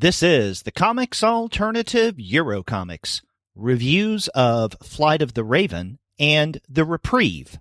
This is the Comics Alternative EuroComics, reviews of Flight of the Raven and the Reprieve.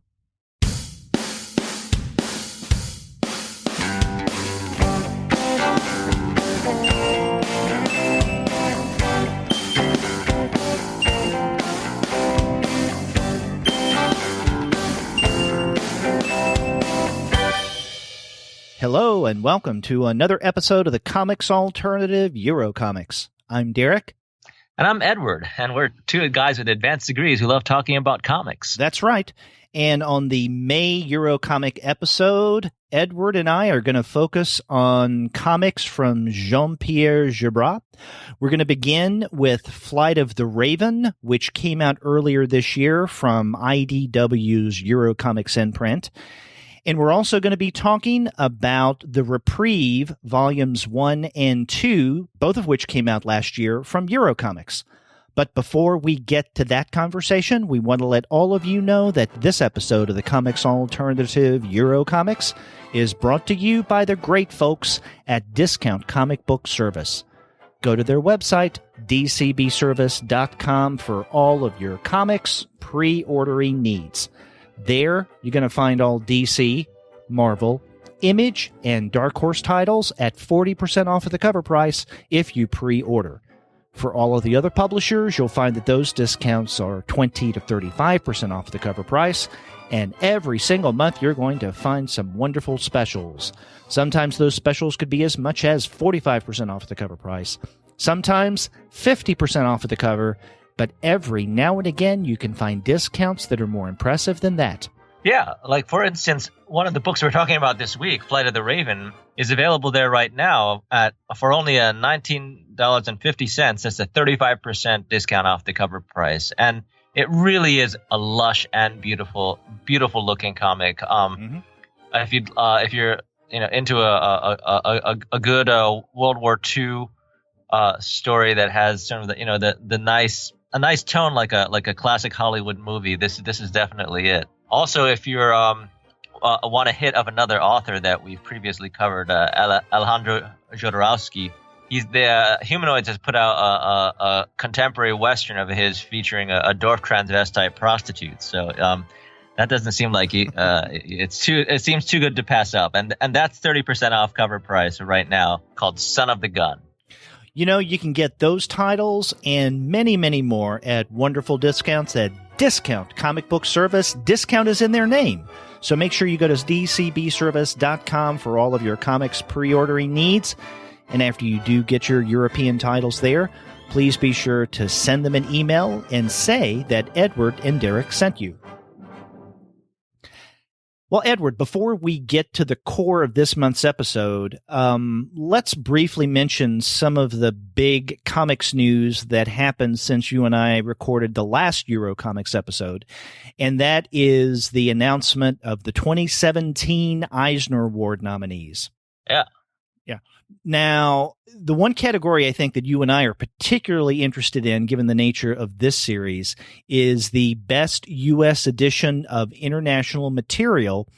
Hello and welcome to another episode of the Comics Alternative EuroComics. I'm Derek. And I'm Edward, and we're two guys with advanced degrees who love talking about comics. That's right. And on the May EuroComic episode, Edward and I are going to focus on comics from Jean-Pierre Gibrat. We're going to begin with Flight of the Raven, which came out earlier this year from IDW's EuroComics imprint. And we're also going to be talking about the Reprieve, Volumes 1 and 2, both of which came out last year from EuroComics. But before we get to that conversation, we want to let all of you know that this episode of the Comics Alternative EuroComics is brought to you by the great folks at Discount Comic Book Service. Go to their website, dcbservice.com, for all of your comics pre-ordering needs. There, you're going to find all DC, Marvel, Image, and Dark Horse titles at 40% off of the cover price if you pre-order. For all of the other publishers, you'll find that those discounts are 20 to 35% off the cover price, and every single month you're going to find some wonderful specials. Sometimes those specials could be as much as 45% off the cover price, sometimes 50% off of the cover, but every now and again, you can find discounts that are more impressive than that. Yeah, like for instance, one of the books we're talking about this week, Flight of the Raven, is available there right now for only $19.50. That's a 35% discount off the cover price, and it really is a lush and beautiful looking comic. If you're into a good World War II story that has some of the a nice tone like a classic Hollywood movie, this is definitely it. Also, if you're want a hit of another author that we've previously covered, Alejandro Jodorowsky, the Humanoids has put out a contemporary Western of his featuring a dwarf transvestite prostitute. So that doesn't seem like it seems too good to pass up, and that's 30% off cover price right now, called Son of the Gun. You know, you can get those titles and many, many more at wonderful discounts at Discount Comic Book Service. Discount is in their name. So make sure you go to dcbservice.com for all of your comics pre-ordering needs. And after you do get your European titles there, please be sure to send them an email and say that Edward and Derek sent you. Well, Edward, before we get to the core of this month's episode, let's briefly mention some of the big comics news that happened since you and I recorded the last EuroComics episode, and that is the announcement of the 2017 Eisner Award nominees. Yeah. Now, the one category I think that you and I are particularly interested in, given the nature of this series, is the best U.S. edition of international material.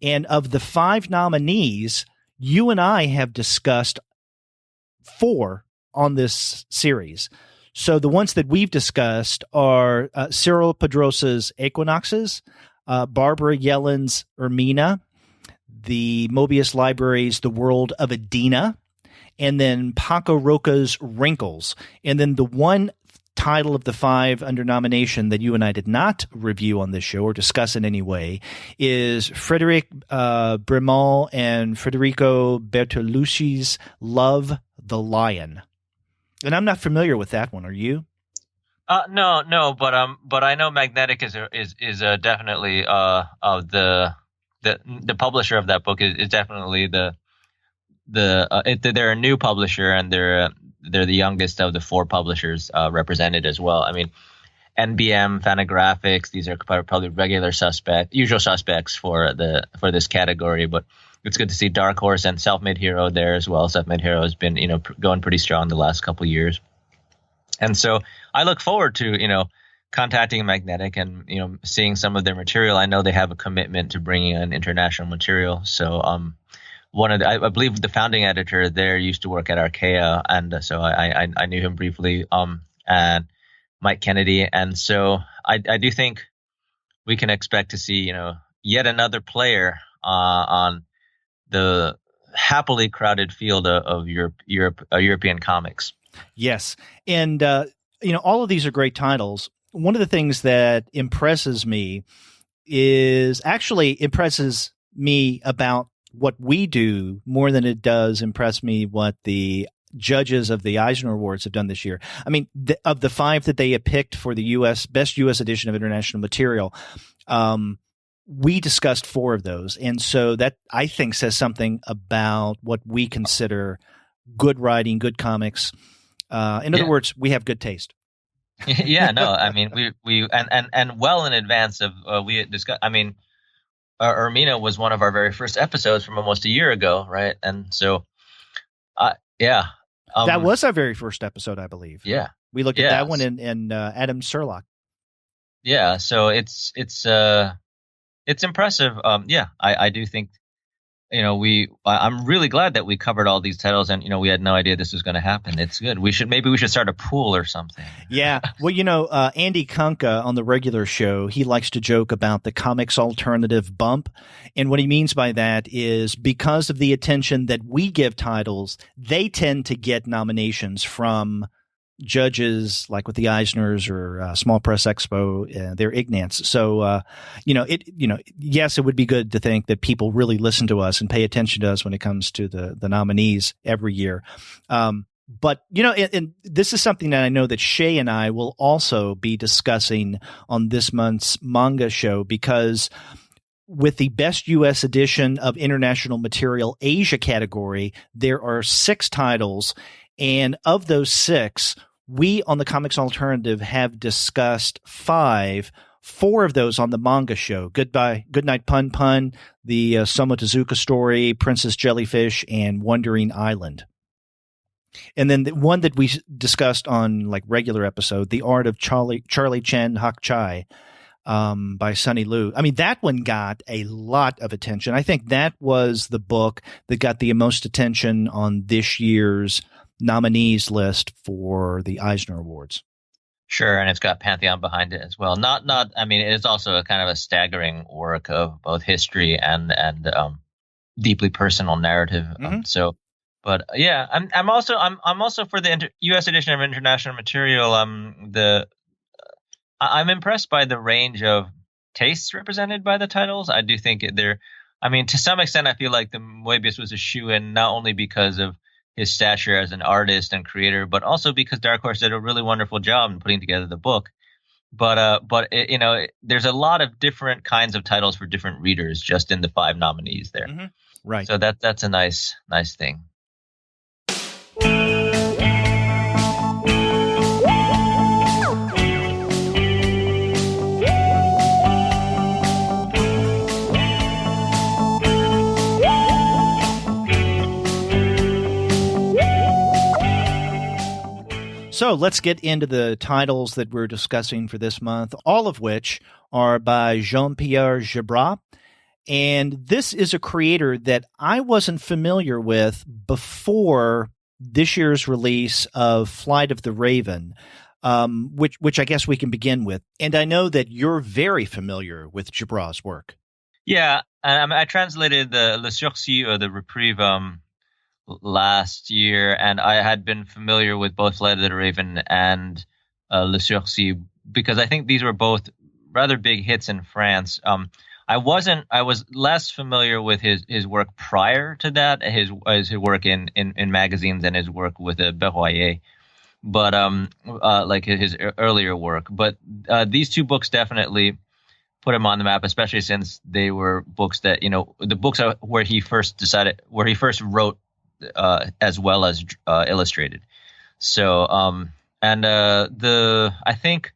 And of the 5 nominees, you and I have discussed 4 on this series. So the ones that we've discussed are Cyril Pedrosa's Acquaintances, Barbara Yellen's Ermina, the Mobius Library's The World of Adina, and then Paco Roca's Wrinkles. And then the one title of the 5 under nomination that you and I did not review on this show or discuss in any way is Frédéric Bremal and Federico Bertolucci's Love, the Lion. And I'm not familiar with that one. Are you? No, but I know Magnetic is definitely the publisher of that book is definitely they're a new publisher, and they're the youngest of the 4 publishers represented as well. I mean, NBM, Fantagraphics, these are probably usual suspects for this category, but it's good to see Dark Horse and Self-Made Hero there as well. Self-Made Hero has been going pretty strong the last couple years, and so I look forward to contacting Magnetic and seeing some of their material. I know they have a commitment to bringing in international material, so I believe the founding editor there used to work at Archaea, and so I knew him briefly. And Mike Kennedy, and so I do think we can expect to see yet another player on the happily crowded field of European comics. Yes, and all of these are great titles. One of the things that impresses me about what we do more than it does impress me what the judges of the Eisner Awards have done this year. I mean, of the 5 that they have picked for the best U.S. edition of international material, we discussed 4 of those. And so that, I think, says something about what we consider good writing, good comics. In other words, we have good taste. Yeah, no, I mean, we and well in advance of we discussed. I mean, Ermina was one of our very first episodes from almost a year ago, right? And so, yeah. That was our very first episode, I believe. Yeah. We looked at that one in Adam Sarlat. Yeah, so it's impressive. I do think I'm really glad that we covered all these titles, and we had no idea this was going to happen. It's good. Maybe we should start a pool or something. Yeah. Well, Andy Kunka on the regular show, he likes to joke about the comics alternative bump. And what he means by that is because of the attention that we give titles, they tend to get nominations from judges like with the Eisners or Small Press Expo, they're Ignatz. So, yes, it would be good to think that people really listen to us and pay attention to us when it comes to the nominees every year. But, and this is something that I know that Shay and I will also be discussing on this month's manga show, because with the best U.S. edition of international material Asia category, there are 6 titles. And of those 6, we on the Comics Alternative have discussed 5, 4 of those on the manga show. Goodnight Pun Pun, the Somo Tezuka story, Princess Jellyfish, and Wandering Island. And then the one that we discussed on like regular episode, The Art of Charlie Chen Hak Chai, by Sunny Liu. I mean, that one got a lot of attention. I think that was the book that got the most attention on this year's nominees list for the Eisner Awards. Sure, and it's got Pantheon behind it as well. I mean, it is also a kind of a staggering work of both history and deeply personal narrative. Mm-hmm. But yeah, I'm also for the U.S. edition of international material. I'm impressed by the range of tastes represented by the titles. I do think to some extent, I feel like the Moebius was a shoo-in, not only because of his stature as an artist and creator, but also because Dark Horse did a really wonderful job in putting together the book. But there's a lot of different kinds of titles for different readers just in the 5 nominees there. Mm-hmm. Right. So that's a nice thing. So let's get into the titles that we're discussing for this month, all of which are by Jean-Pierre Gibrat. And this is a creator that I wasn't familiar with before this year's release of Flight of the Raven, which I guess we can begin with. And I know that you're very familiar with Gibrat's work. Yeah, I translated the Le Sursis or the Reprieve last year, and I had been familiar with both Flight of the Raven and Le Sursis because I think these were both rather big hits in France. I was less familiar with his work prior to that, his work in magazines and his work with Berroyer, but like his earlier work. But these 2 books definitely put him on the map, especially since they were books that the books where he first wrote as well as illustrated. So I think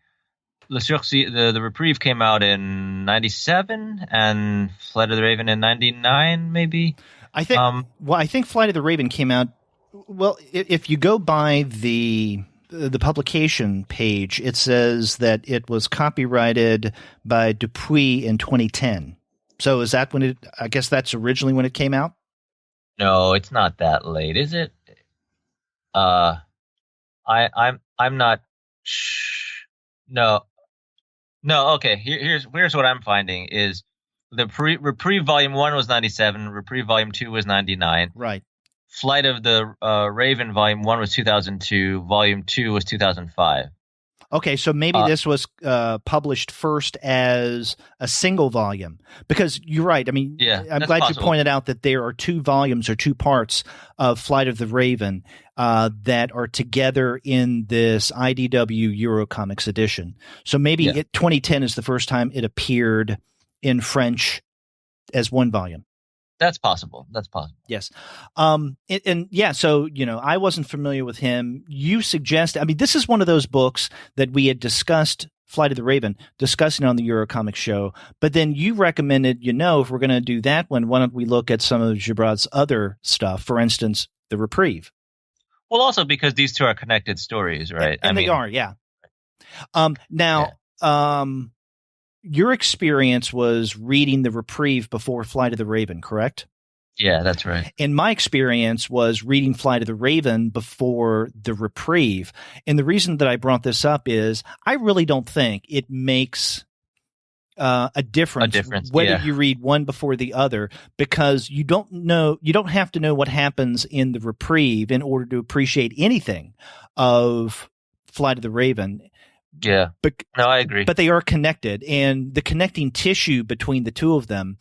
Le Sursis, the Reprieve came out in 97 and Flight of the Raven in 99, maybe. I think Flight of the Raven came out. Well, if you go by the publication page, it says that it was copyrighted by Dupuis in 2010. So is that when I guess that's originally when it came out? No, it's not that late, is it? Uh, I'm not. No, no. Okay, here's what I'm finding is the Reprieve Volume 1 was 97, Reprieve Volume 2 was 99. Right. Flight of the Raven Volume 1 was 2002, Volume 2 was 2005. Okay, so maybe this was published first as a single volume, because you're right. I mean, Yeah, I'm that's glad possible. you pointed out that there are 2 volumes or 2 parts of Flight of the Raven that are together in this IDW EuroComics edition. So maybe 2010 is the first time it appeared in French as one volume. That's possible. That's possible. Yes. And yeah, so, I wasn't familiar with him. You suggest, I mean, this is one of those books that we had discussed, Flight of the Raven, discussing on the EuroComics show. But then you recommended, if we're going to do that one, why don't we look at some of Gibrat's other stuff? For instance, the Reprieve. Well, also because these two are connected stories, right? And they are, yeah. Your experience was reading the Reprieve before Flight of the Raven, correct? Yeah, that's right. And my experience was reading Flight of the Raven before the Reprieve. And the reason that I brought this up is I really don't think it makes a difference whether you read one before the other, because you don't have to know what happens in the Reprieve in order to appreciate anything of Flight of the Raven. Yeah. No, I agree. But they are connected, and the connecting tissue between the two of them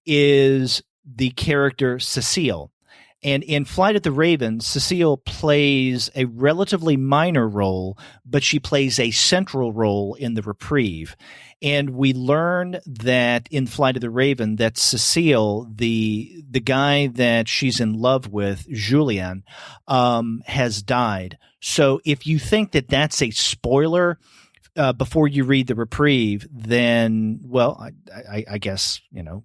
is the character Cécile. And in Flight of the Raven, Cécile plays a relatively minor role, but she plays a central role in the Reprieve. And we learn that in Flight of the Raven that Cécile, the guy that she's in love with, Julien, has died. So if you think that that's a spoiler before you read the Reprieve, then, well, I guess, you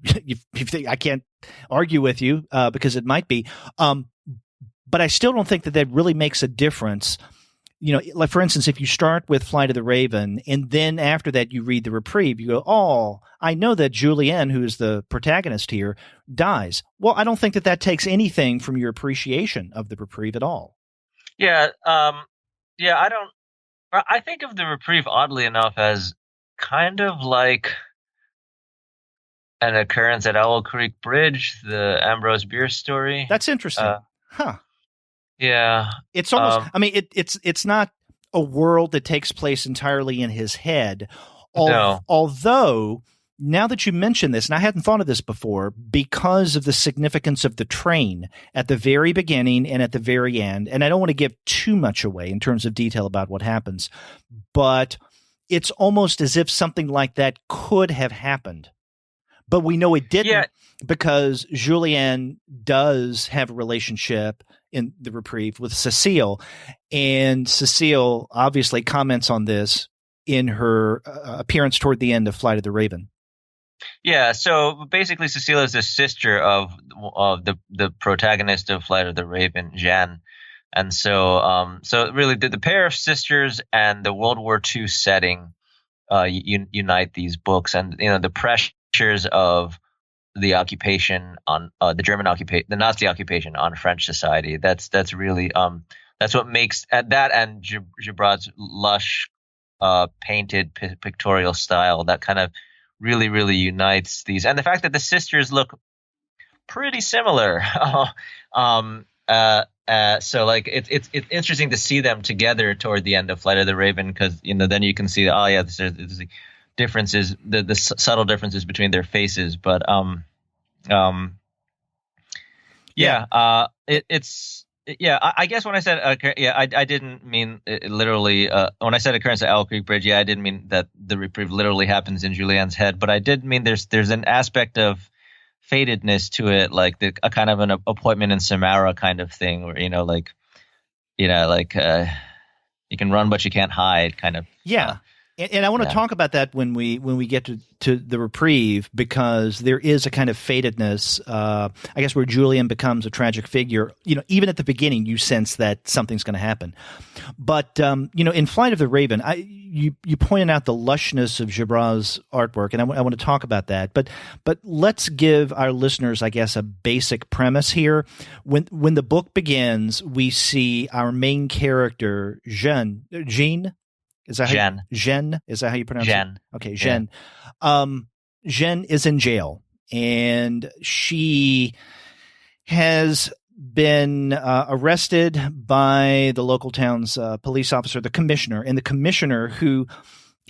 think I can't argue with you because it might be. But I still don't think that really makes a difference. Like, for instance, if you start with Flight of the Raven and then after that you read the Reprieve, you go, oh, I know that Julien, who is the protagonist here, dies. Well, I don't think that takes anything from your appreciation of the Reprieve at all. Yeah. I think of the Reprieve, oddly enough, as kind of like an occurrence at Owl Creek Bridge, the Ambrose Bierce story. That's interesting. Huh. Yeah. It's almost, it's not a world that takes place entirely in his head. No. Although, now that you mention this, and I hadn't thought of this before, because of the significance of the train at the very beginning and at the very end, and I don't want to give too much away in terms of detail about what happens, but it's almost as if something like that could have happened. But we know it didn't because Julien does have a relationship in the Reprieve with Cécile, and Cécile obviously comments on this in her appearance toward the end of Flight of the Raven. Yeah, so basically Cécile is the sister of the protagonist of Flight of the Raven, Jeanne. And so really the pair of sisters and the World War II setting unite these books, and the pressures of the occupation on the German occupation, the Nazi occupation on French society. That's really that's what makes that and Gibrat's lush painted pictorial style that kind of really, really unites these, and the fact that the sisters look pretty similar. So like it's interesting to see them together toward the end of Flight of the Raven, because then you can see there's the differences, the subtle differences between their faces, but I guess when I said I didn't mean literally. When I said occurrence at Owl Creek Bridge, I didn't mean that the Reprieve literally happens in Julien's head, but I did mean there's an aspect of fatedness to it, like a kind of an appointment in Samara kind of thing, where you can run but you can't hide, kind of. Yeah. And I want to talk about that when we get to the Reprieve, because there is a kind of fatedness, I guess, where Julien becomes a tragic figure. Even at the beginning, you sense that something's going to happen. But in Flight of the Raven, you pointed out the lushness of Gibrat's artwork, and I want to talk about that. But let's give our listeners, I guess, a basic premise here. When the book begins, we see our main character, Jeanne. Is that Jeanne? Jeanne? Is that how you pronounce Jeanne. it? Okay, Jeanne. Yeah. Jeanne is in jail, and she has been arrested by the local town's police officer, the commissioner, and the commissioner who,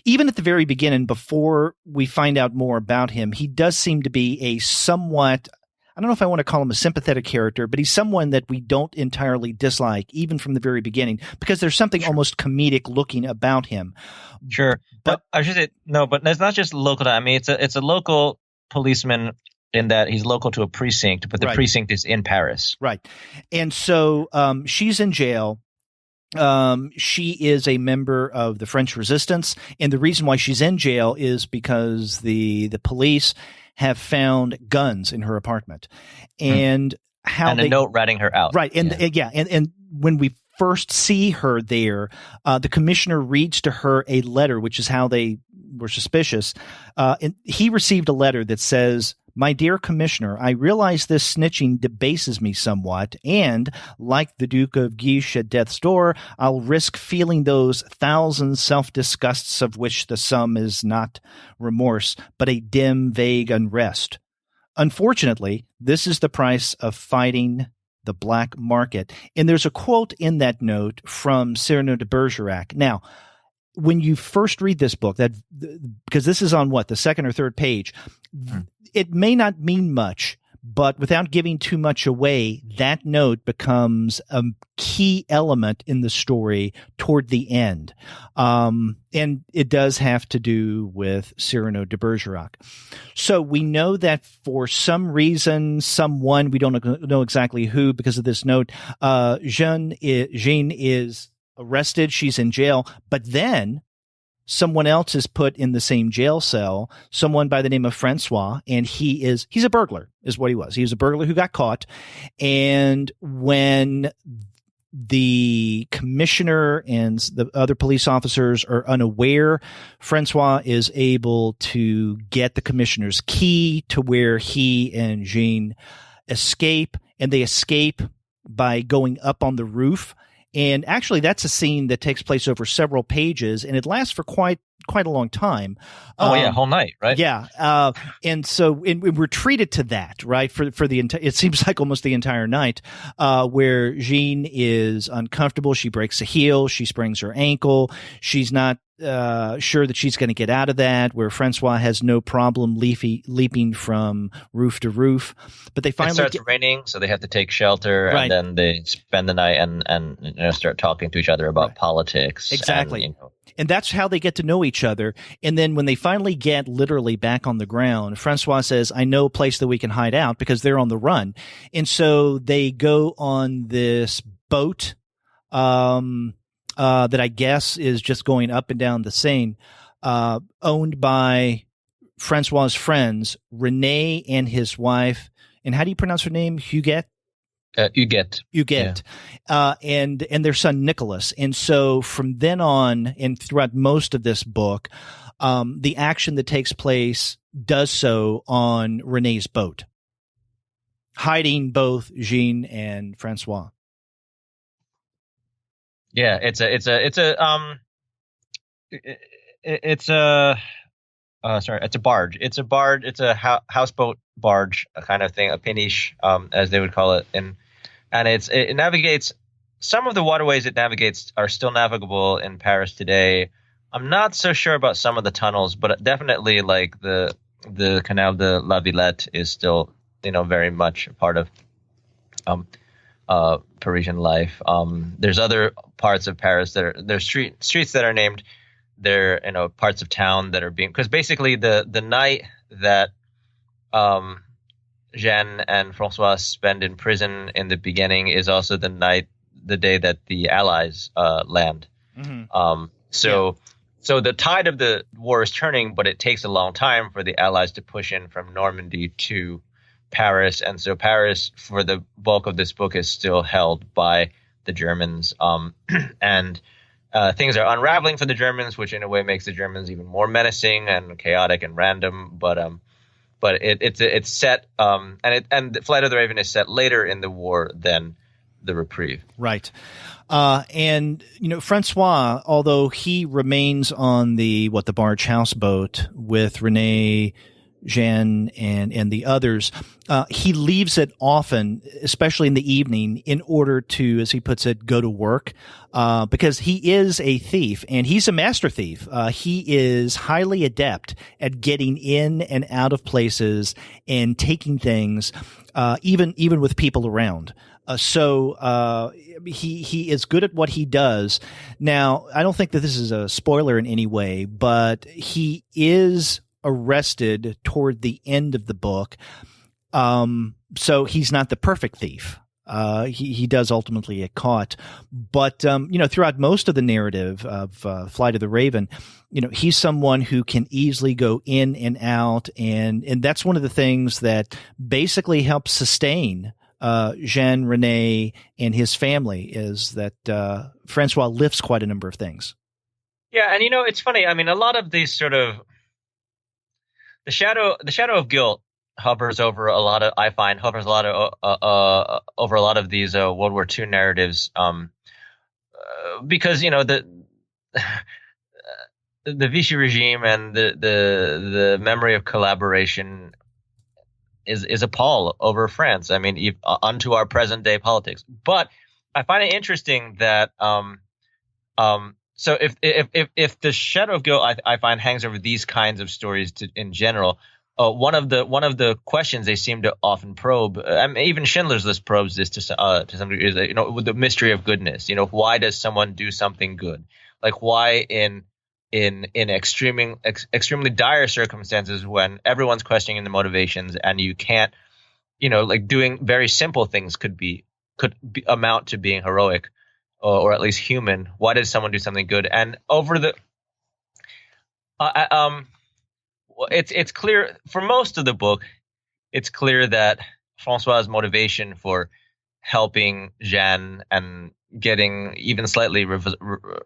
even at the very beginning, before we find out more about him, he does seem to be a somewhat, I don't know if I want to call him a sympathetic character, but he's someone that we don't entirely dislike, even from the very beginning, because there's something almost comedic looking about him. Sure. But I should say, no, but it's not just local. I mean, it's a local policeman in that he's local to a precinct, but the precinct is in Paris. Right. And so she's in jail. She is a member of the French Resistance, and the reason why she's in jail is because the police have found guns in her apartment, and a note ratting her out. Right, and when we first see her there, the commissioner reads to her a letter, which is how they were suspicious. And he received a letter that says, "My dear Commissioner, I realize this snitching debases me somewhat, and, like the Duke of Guiche at death's door, I'll risk feeling those thousand self-disgusts of which the sum is not remorse, but a dim, vague unrest. Unfortunately, this is the price of fighting the black market." And there's a quote in that note from Cyrano de Bergerac. Now, when you first read this book, because this is on the second or third page, it may not mean much, but without giving too much away, that note becomes a key element in the story toward the end. And it does have to do with Cyrano de Bergerac. So we know that for some reason, someone, we don't know exactly who, because of this note, Jeanne is arrested. She's in jail, but then someone else is put in the same jail cell, someone by the name of François, and he's a burglar, is what he was. He was a burglar who got caught. And when the commissioner and the other police officers are unaware, François is able to get the commissioner's key to where he and Jeanne escape, and they escape by going up on the roof. And actually, that's a scene that takes place over several pages, and it lasts for quite a long time. Whole night, right? Yeah, and so we're treated to that, right? For the it seems like almost the entire night, where Jeanne is uncomfortable. She breaks a heel. She sprains her ankle. She's not sure that she's going to get out of that, where François has no problem leaping from roof to roof. But they finally it starts raining, so they have to take shelter, and then they spend the night and start talking to each other about politics. Exactly. And that's how they get to know each other. And then when they finally get literally back on the ground, François says, "I know a place that we can hide out," because they're on the run. And so they go on this boat, that I guess is just going up and down the Seine, owned by François' friends, René and his wife. And how do you pronounce her name? Huguette? Huguette. Yeah. And their son, Nicholas. And so from then on, and throughout most of this book, the action that takes place does so on René's boat, hiding both Jeanne and François. Yeah, it's a barge. It's a houseboat barge, a kind of thing, a péniche, as they would call it, and it navigates. Some of the waterways it navigates are still navigable in Paris today. I'm not so sure about some of the tunnels, but definitely like the Canal de la Villette is still very much a part of Parisian life. There's other parts of Paris there's streets that are named. There, parts of town that are being, because basically the night that Jeanne and François spend in prison in the beginning is also the day that the Allies land. Mm-hmm. So the tide of the war is turning, but it takes a long time for the Allies to push in from Normandy to Paris. And so Paris, for the bulk of this book, is still held by the Germans. And things are unraveling for the Germans, which in a way makes the Germans even more menacing and chaotic and random. But it's set, and Flight of the Raven is set later in the war than the Reprieve. Right. And, François, although he remains on the barge houseboat with Renee, Jeanne, and the others, he leaves it often, especially in the evening, in order to, as he puts it, go to work, because he is a thief, and he's a master thief. He is highly adept at getting in and out of places and taking things, even with people around. So he is good at what he does. Now, I don't think that this is a spoiler in any way, but he is arrested toward the end of the book. So he's not the perfect thief. He does ultimately get caught. But, throughout most of the narrative of Flight of the Raven, he's someone who can easily go in and out. And that's one of the things that basically helps sustain Jeanne, Renee, and his family, is that François lifts quite a number of things. Yeah, and it's funny. I mean, a lot of these sort of the shadow of guilt hovers over a lot of over a lot of these World War II narratives, because the Vichy regime and the memory of collaboration is a pall over France. I mean, onto our present day politics. But I find it interesting that so if the shadow of guilt I find hangs over these kinds of stories in general, one of the questions they seem to often probe, even Schindler's List probes this to some degree, is with the mystery of goodness. Why does someone do something good? Like, why in extremely dire circumstances, when everyone's questioning the motivations and you can't, like doing very simple things could amount to being heroic or at least human. Why does someone do something good? And over the it's clear for most of the book, it's clear that François' motivation for helping Jeanne and getting even slightly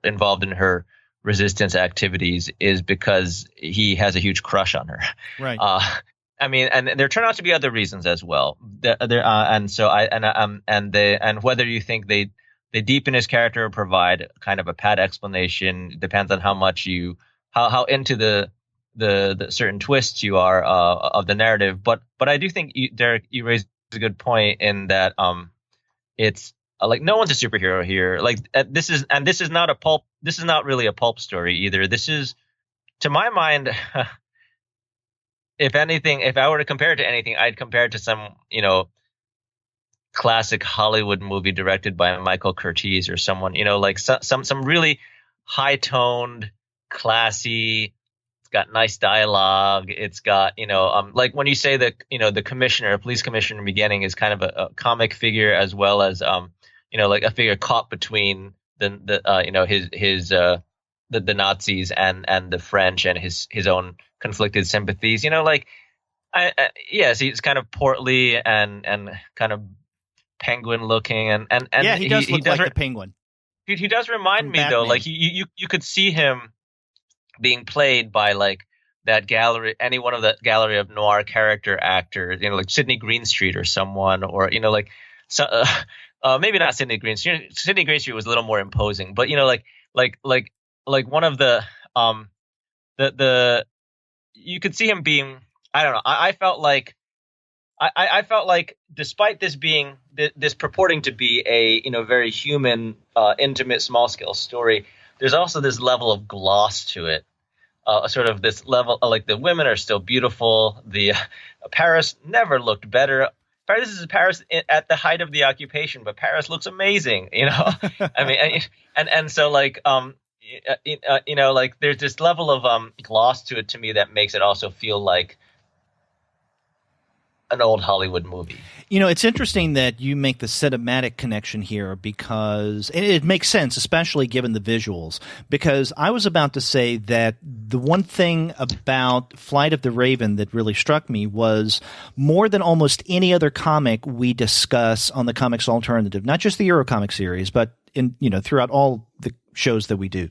involved in her resistance activities is because he has a huge crush on her. Right. I mean, and there turn out to be other reasons as well. And whether you think they deepen his character or provide kind of a pat explanation depends on how much how into the certain twists you are of the narrative. But I do think Derek, you raised a good point in that it's like no one's a superhero here. Like this is not a pulp. This is not really a pulp story either. This is, to my mind, if anything, if I were to compare it to anything, I'd compare it to some classic Hollywood movie directed by Michael Curtiz or someone. Like some really high toned, classy. It's got nice dialogue. It's got like when you say that the commissioner, police commissioner in the beginning is kind of a comic figure as well as like a figure caught between the Nazis and the French and his own conflicted sympathies. Yes, he's kind of portly and kind of penguin looking and yeah, he does look like the penguin. He does remind me though, like you could see him being played by like that gallery, any one of that gallery of noir character actors, like Sidney Greenstreet or someone, or maybe not Sidney Greenstreet. Sidney Greenstreet was a little more imposing, but like one of the you could see him being, I don't know. I felt like despite this being this purporting to be a very human, intimate, small scale story, there's also this level of gloss to it. Sort of this level, like the women are still beautiful. The Paris never looked better. This is Paris at the height of the occupation, but Paris looks amazing. I mean, and so like like there's this level of gloss to it to me that makes it also feel like an old Hollywood movie. You know, it's interesting that you make the cinematic connection here because it makes sense, especially given the visuals. Because I was about to say that the one thing about Flight of the Raven that really struck me was more than almost any other comic we discuss on the Comics Alternative, not just the EuroComics series, but throughout all the shows that we do.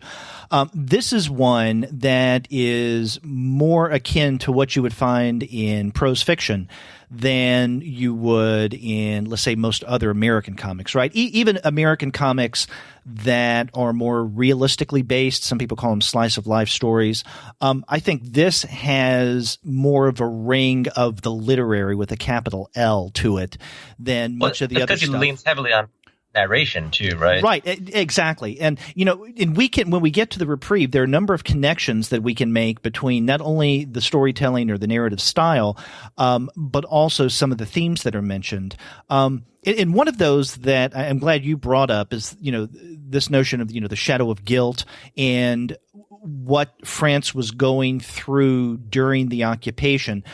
This is one that is more akin to what you would find in prose fiction than you would in, let's say, most other American comics, right? Even American comics that are more realistically based. Some people call them slice of life stories. I think this has more of a ring of the literary with a capital L to it than much of the other stuff. Because it leans heavily on narration too, right? Right, exactly. And when we get to the Reprieve, there are a number of connections that we can make between not only the storytelling or the narrative style, but also some of the themes that are mentioned. And one of those that I'm glad you brought up is, this notion of, the shadow of guilt and what France was going through during the occupation.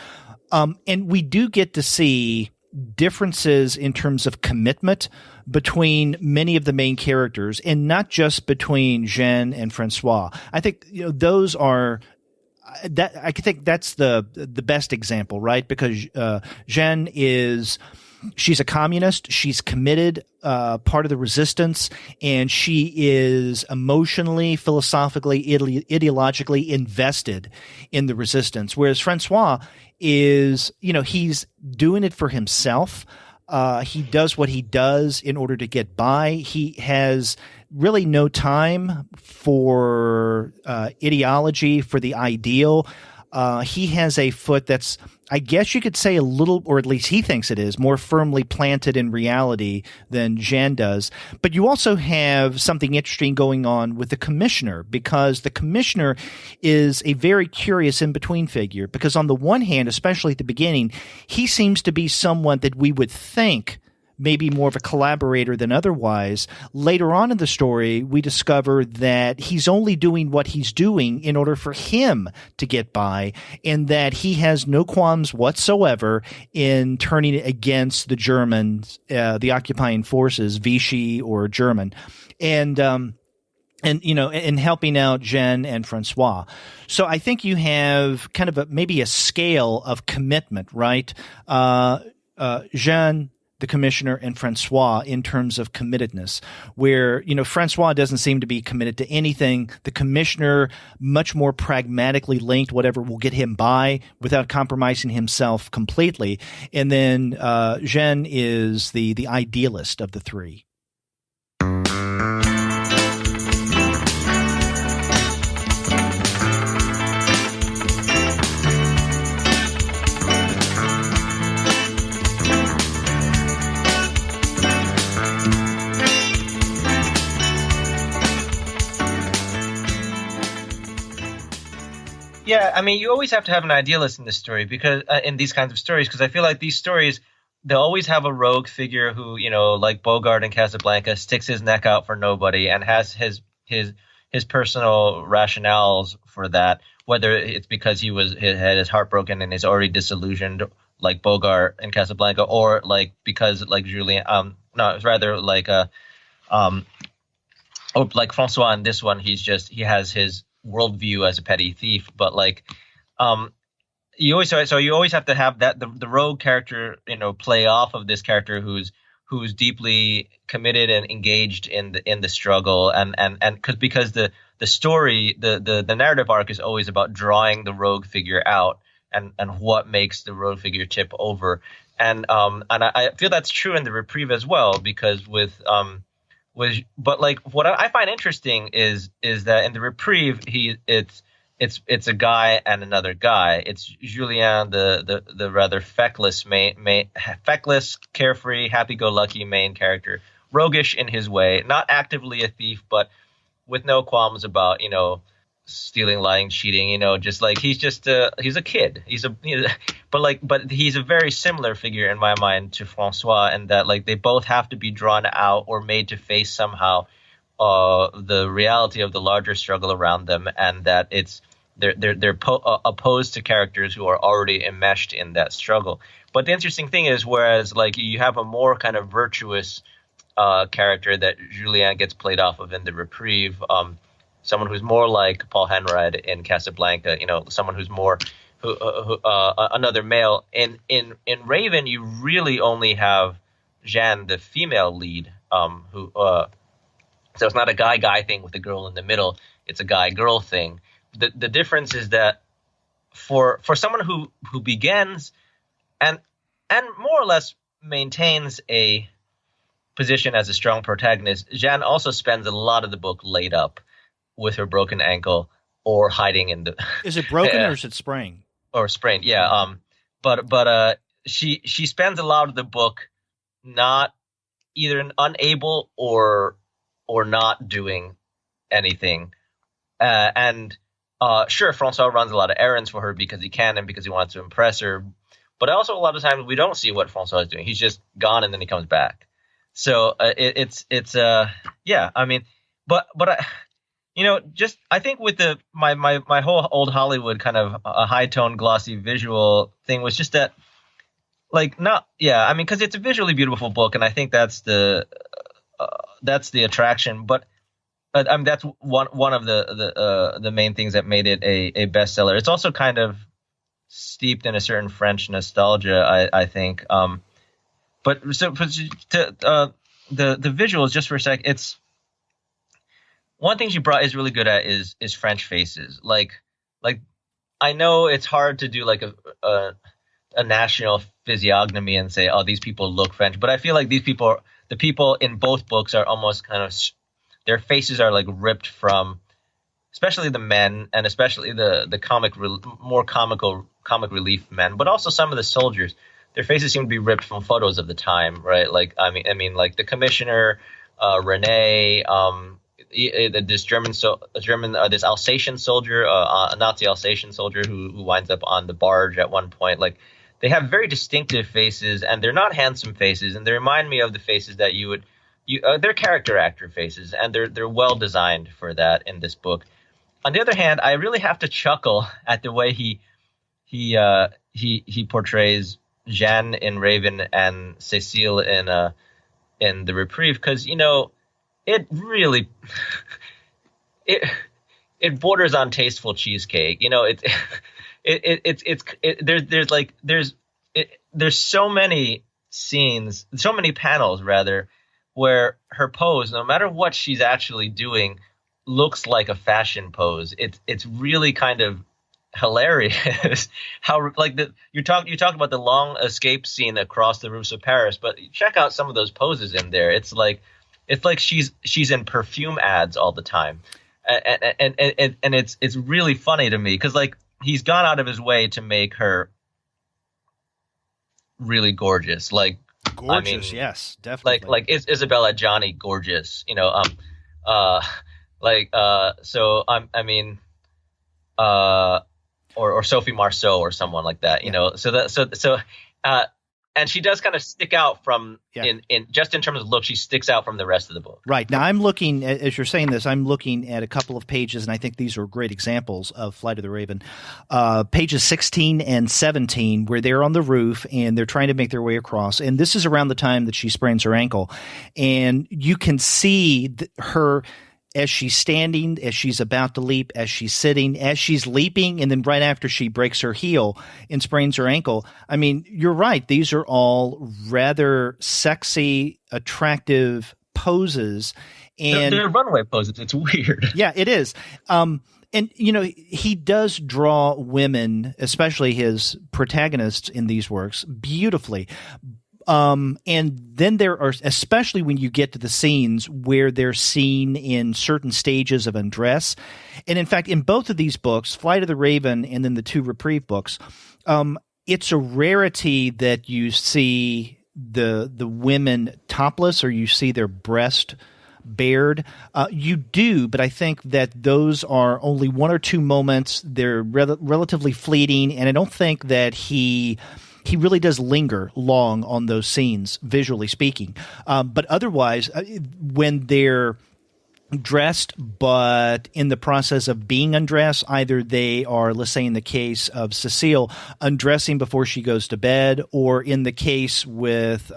And we do get to see differences in terms of commitment between many of the main characters, and not just between Jeanne and François. I think those are that. I think that's the best example, right? Because Jeanne she's a communist. She's committed, part of the resistance, and she is emotionally, philosophically, ideologically invested in the resistance. Whereas François is, he's doing it for himself. He does what he does in order to get by. He has really no time for ideology, for the ideal. He has a foot that's, I guess you could say, a little, or at least he thinks it is, more firmly planted in reality than Jeanne does. But you also have something interesting going on with the commissioner, because the commissioner is a very curious in-between figure. Because on the one hand, especially at the beginning, he seems to be someone that we would think maybe more of a collaborator than otherwise. Later on in the story, we discover that he's only doing what he's doing in order for him to get by, and that he has no qualms whatsoever in turning against the Germans, the occupying forces, Vichy or German, and helping out Jeanne and François. So I think you have kind of maybe a scale of commitment, right? Jeanne, the commissioner, and François in terms of committedness, where, François doesn't seem to be committed to anything. The commissioner, much more pragmatically linked, whatever will get him by without compromising himself completely. And then Jeanne is the idealist of the three. Yeah, I mean, you always have to have an idealist in this story, because in these kinds of stories, because I feel like these stories, they'll always have a rogue figure who, like Bogart in Casablanca, sticks his neck out for nobody and has his personal rationales for that, whether it's because he had his heart broken and is already disillusioned, like Bogart in Casablanca, or like because like Julien, like François in this one, he has his worldview as a petty thief, but you always have to have that the rogue character play off of this character who's deeply committed and engaged in the struggle, and because the story, the narrative arc is always about drawing the rogue figure out and what makes the rogue figure tip over, and I feel that's true in the Reprieve as well, because but what I find interesting is that in the Reprieve, it's a guy and another guy. It's Julien, the rather feckless feckless, carefree, happy-go-lucky main character, roguish in his way, not actively a thief, but with no qualms about stealing, lying, cheating. Just like he's a kid. But he's a very similar figure in my mind to François, in that they both have to be drawn out or made to face somehow the reality of the larger struggle around them, and that it's opposed to characters who are already enmeshed in that struggle. But the interesting thing is, whereas like you have a more kind of virtuous character that Julien gets played off of in the Reprieve, someone who's more like Paul Henreid in Casablanca, someone who's more another male. In Raven, you really only have Jeanne, the female lead, who so it's not a guy thing with a girl in the middle. It's a guy-girl thing. The difference is that for someone who begins and more or less maintains a position as a strong protagonist, Jeanne also spends a lot of the book laid up with her broken ankle or hiding in the. Is it broken or is it sprained? Or sprained, yeah. But she spends a lot of the book not either unable or not doing anything. Sure, François runs a lot of errands for her because he can and because he wants to impress her. But also a lot of times we don't see what François is doing. He's just gone and then he comes back. So yeah. I mean, but I think with my whole old Hollywood kind of a high tone glossy visual thing was just that, like, I mean, because it's a visually beautiful book, and I think that's the attraction. But I mean, that's one of the main things that made it a bestseller. It's also kind of steeped in a certain French nostalgia, I think. But so the visuals, just for a sec, it's one thing Gibrat is really good at is French faces. Like I know it's hard to do like a national physiognomy and say, oh, these people look French, but I feel like the people in both books are almost kind of, their faces are like ripped from, especially the men and especially the more comic relief men, but also some of the soldiers. Their faces seem to be ripped from photos of the time, right? Like I mean, like the commissioner, René, this Alsatian soldier, a Nazi Alsatian soldier who winds up on the barge at one point. Like, they have very distinctive faces, and they're not handsome faces, and they remind me of the faces that they're character actor faces, and they're well designed for that in this book. On the other hand, I really have to chuckle at the way he portrays Jeanne in Raven and Cécile in the Reprieve, because it really it borders on tasteful cheesecake. There's so many scenes, so many panels rather, where her pose, no matter what she's actually doing, looks like a fashion pose. It's really kind of hilarious how you talk about the long escape scene across the roofs of Paris, but check out some of those poses in there. It's like she's in perfume ads all the time, and it's really funny to me because like he's gone out of his way to make her really gorgeous, like gorgeous. I mean, yes, definitely. Like Isabella Johnny gorgeous, or Sophie Marceau or someone like that, and she does kind of stick out from in just in terms of look, she sticks out from the rest of the book. Right. Now I'm looking as you're saying this, I'm looking at a couple of pages, and I think these are great examples of Flight of the Raven. Pages 16 and 17, where they're on the roof and they're trying to make their way across. And this is around the time that she sprains her ankle. And you can see her as she's standing, as she's about to leap, as she's sitting, as she's leaping, and then right after she breaks her heel and sprains her ankle. I mean, you're right. These are all rather sexy, attractive poses. And they're runway poses. It's weird. Yeah, it is. And, he does draw women, especially his protagonists in these works, beautifully. And then there are, especially when you get to the scenes where they're seen in certain stages of undress. And in fact, in both of these books, Flight of the Raven and then the two Reprieve books, it's a rarity that you see the women topless or you see their breast bared. You do, but I think that those are only one or two moments. They're relatively fleeting, and I don't think that he really does linger long on those scenes, visually speaking. But otherwise, when they're dressed, but in the process of being undressed, either they are, let's say in the case of Cécile, undressing before she goes to bed, or in the case with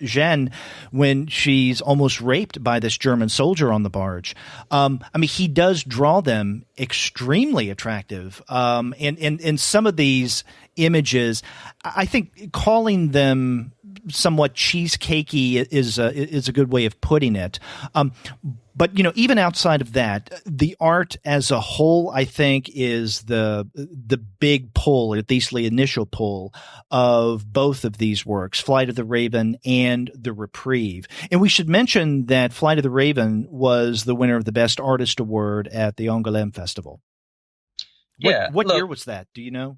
Jeanne, when she's almost raped by this German soldier on the barge. I mean, he does draw them extremely attractive. And some of these images, I think calling them somewhat cheesecakey is a good way of putting it. But, you know, even outside of that, the art as a whole, I think, is the big pull, or at least the initial pull, of both of these works, Flight of the Raven and The Reprieve. And we should mention that Flight of the Raven was the winner of the Best Artist Award at the Angoulême Festival. Yeah. What year was that? Do you know?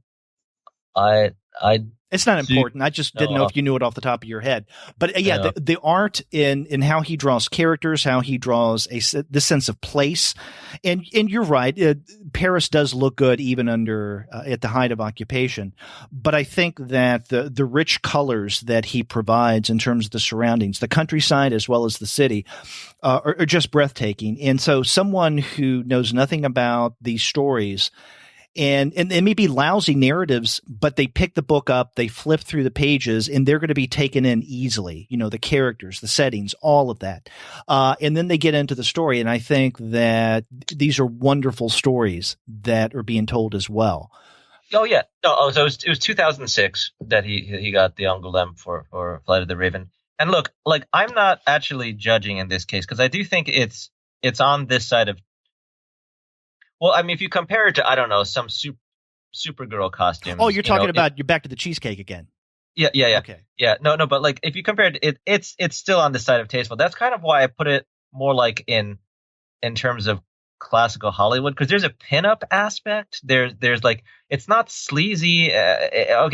It's not important. I just didn't know if you knew it off the top of your head. But the art in how he draws characters, how he draws this sense of place, and you're right. Paris does look good even under at the height of occupation. But I think that the rich colors that he provides in terms of the surroundings, the countryside as well as the city, are just breathtaking. And so, someone who knows nothing about these stories. And it may be lousy narratives, but they pick the book up, they flip through the pages, and they're going to be taken in easily. You know, the characters, the settings, all of that. And then they get into the story. And I think that these are wonderful stories that are being told as well. Oh, yeah. No, so it was 2006 that he got the Angoulême for Flight of the Raven. And look, like, I'm not actually judging in this case, because I do think it's on this side of. Well, I mean, if you compare it to, I don't know, some Supergirl costume. Oh, you're talking about, you're back to the cheesecake again. Yeah. Okay. Yeah, no, but like, if you compare it, it's still on the side of tasteful. That's kind of why I put it more like in terms of classical Hollywood, because there's a pinup aspect. There's like, it's not sleazy. It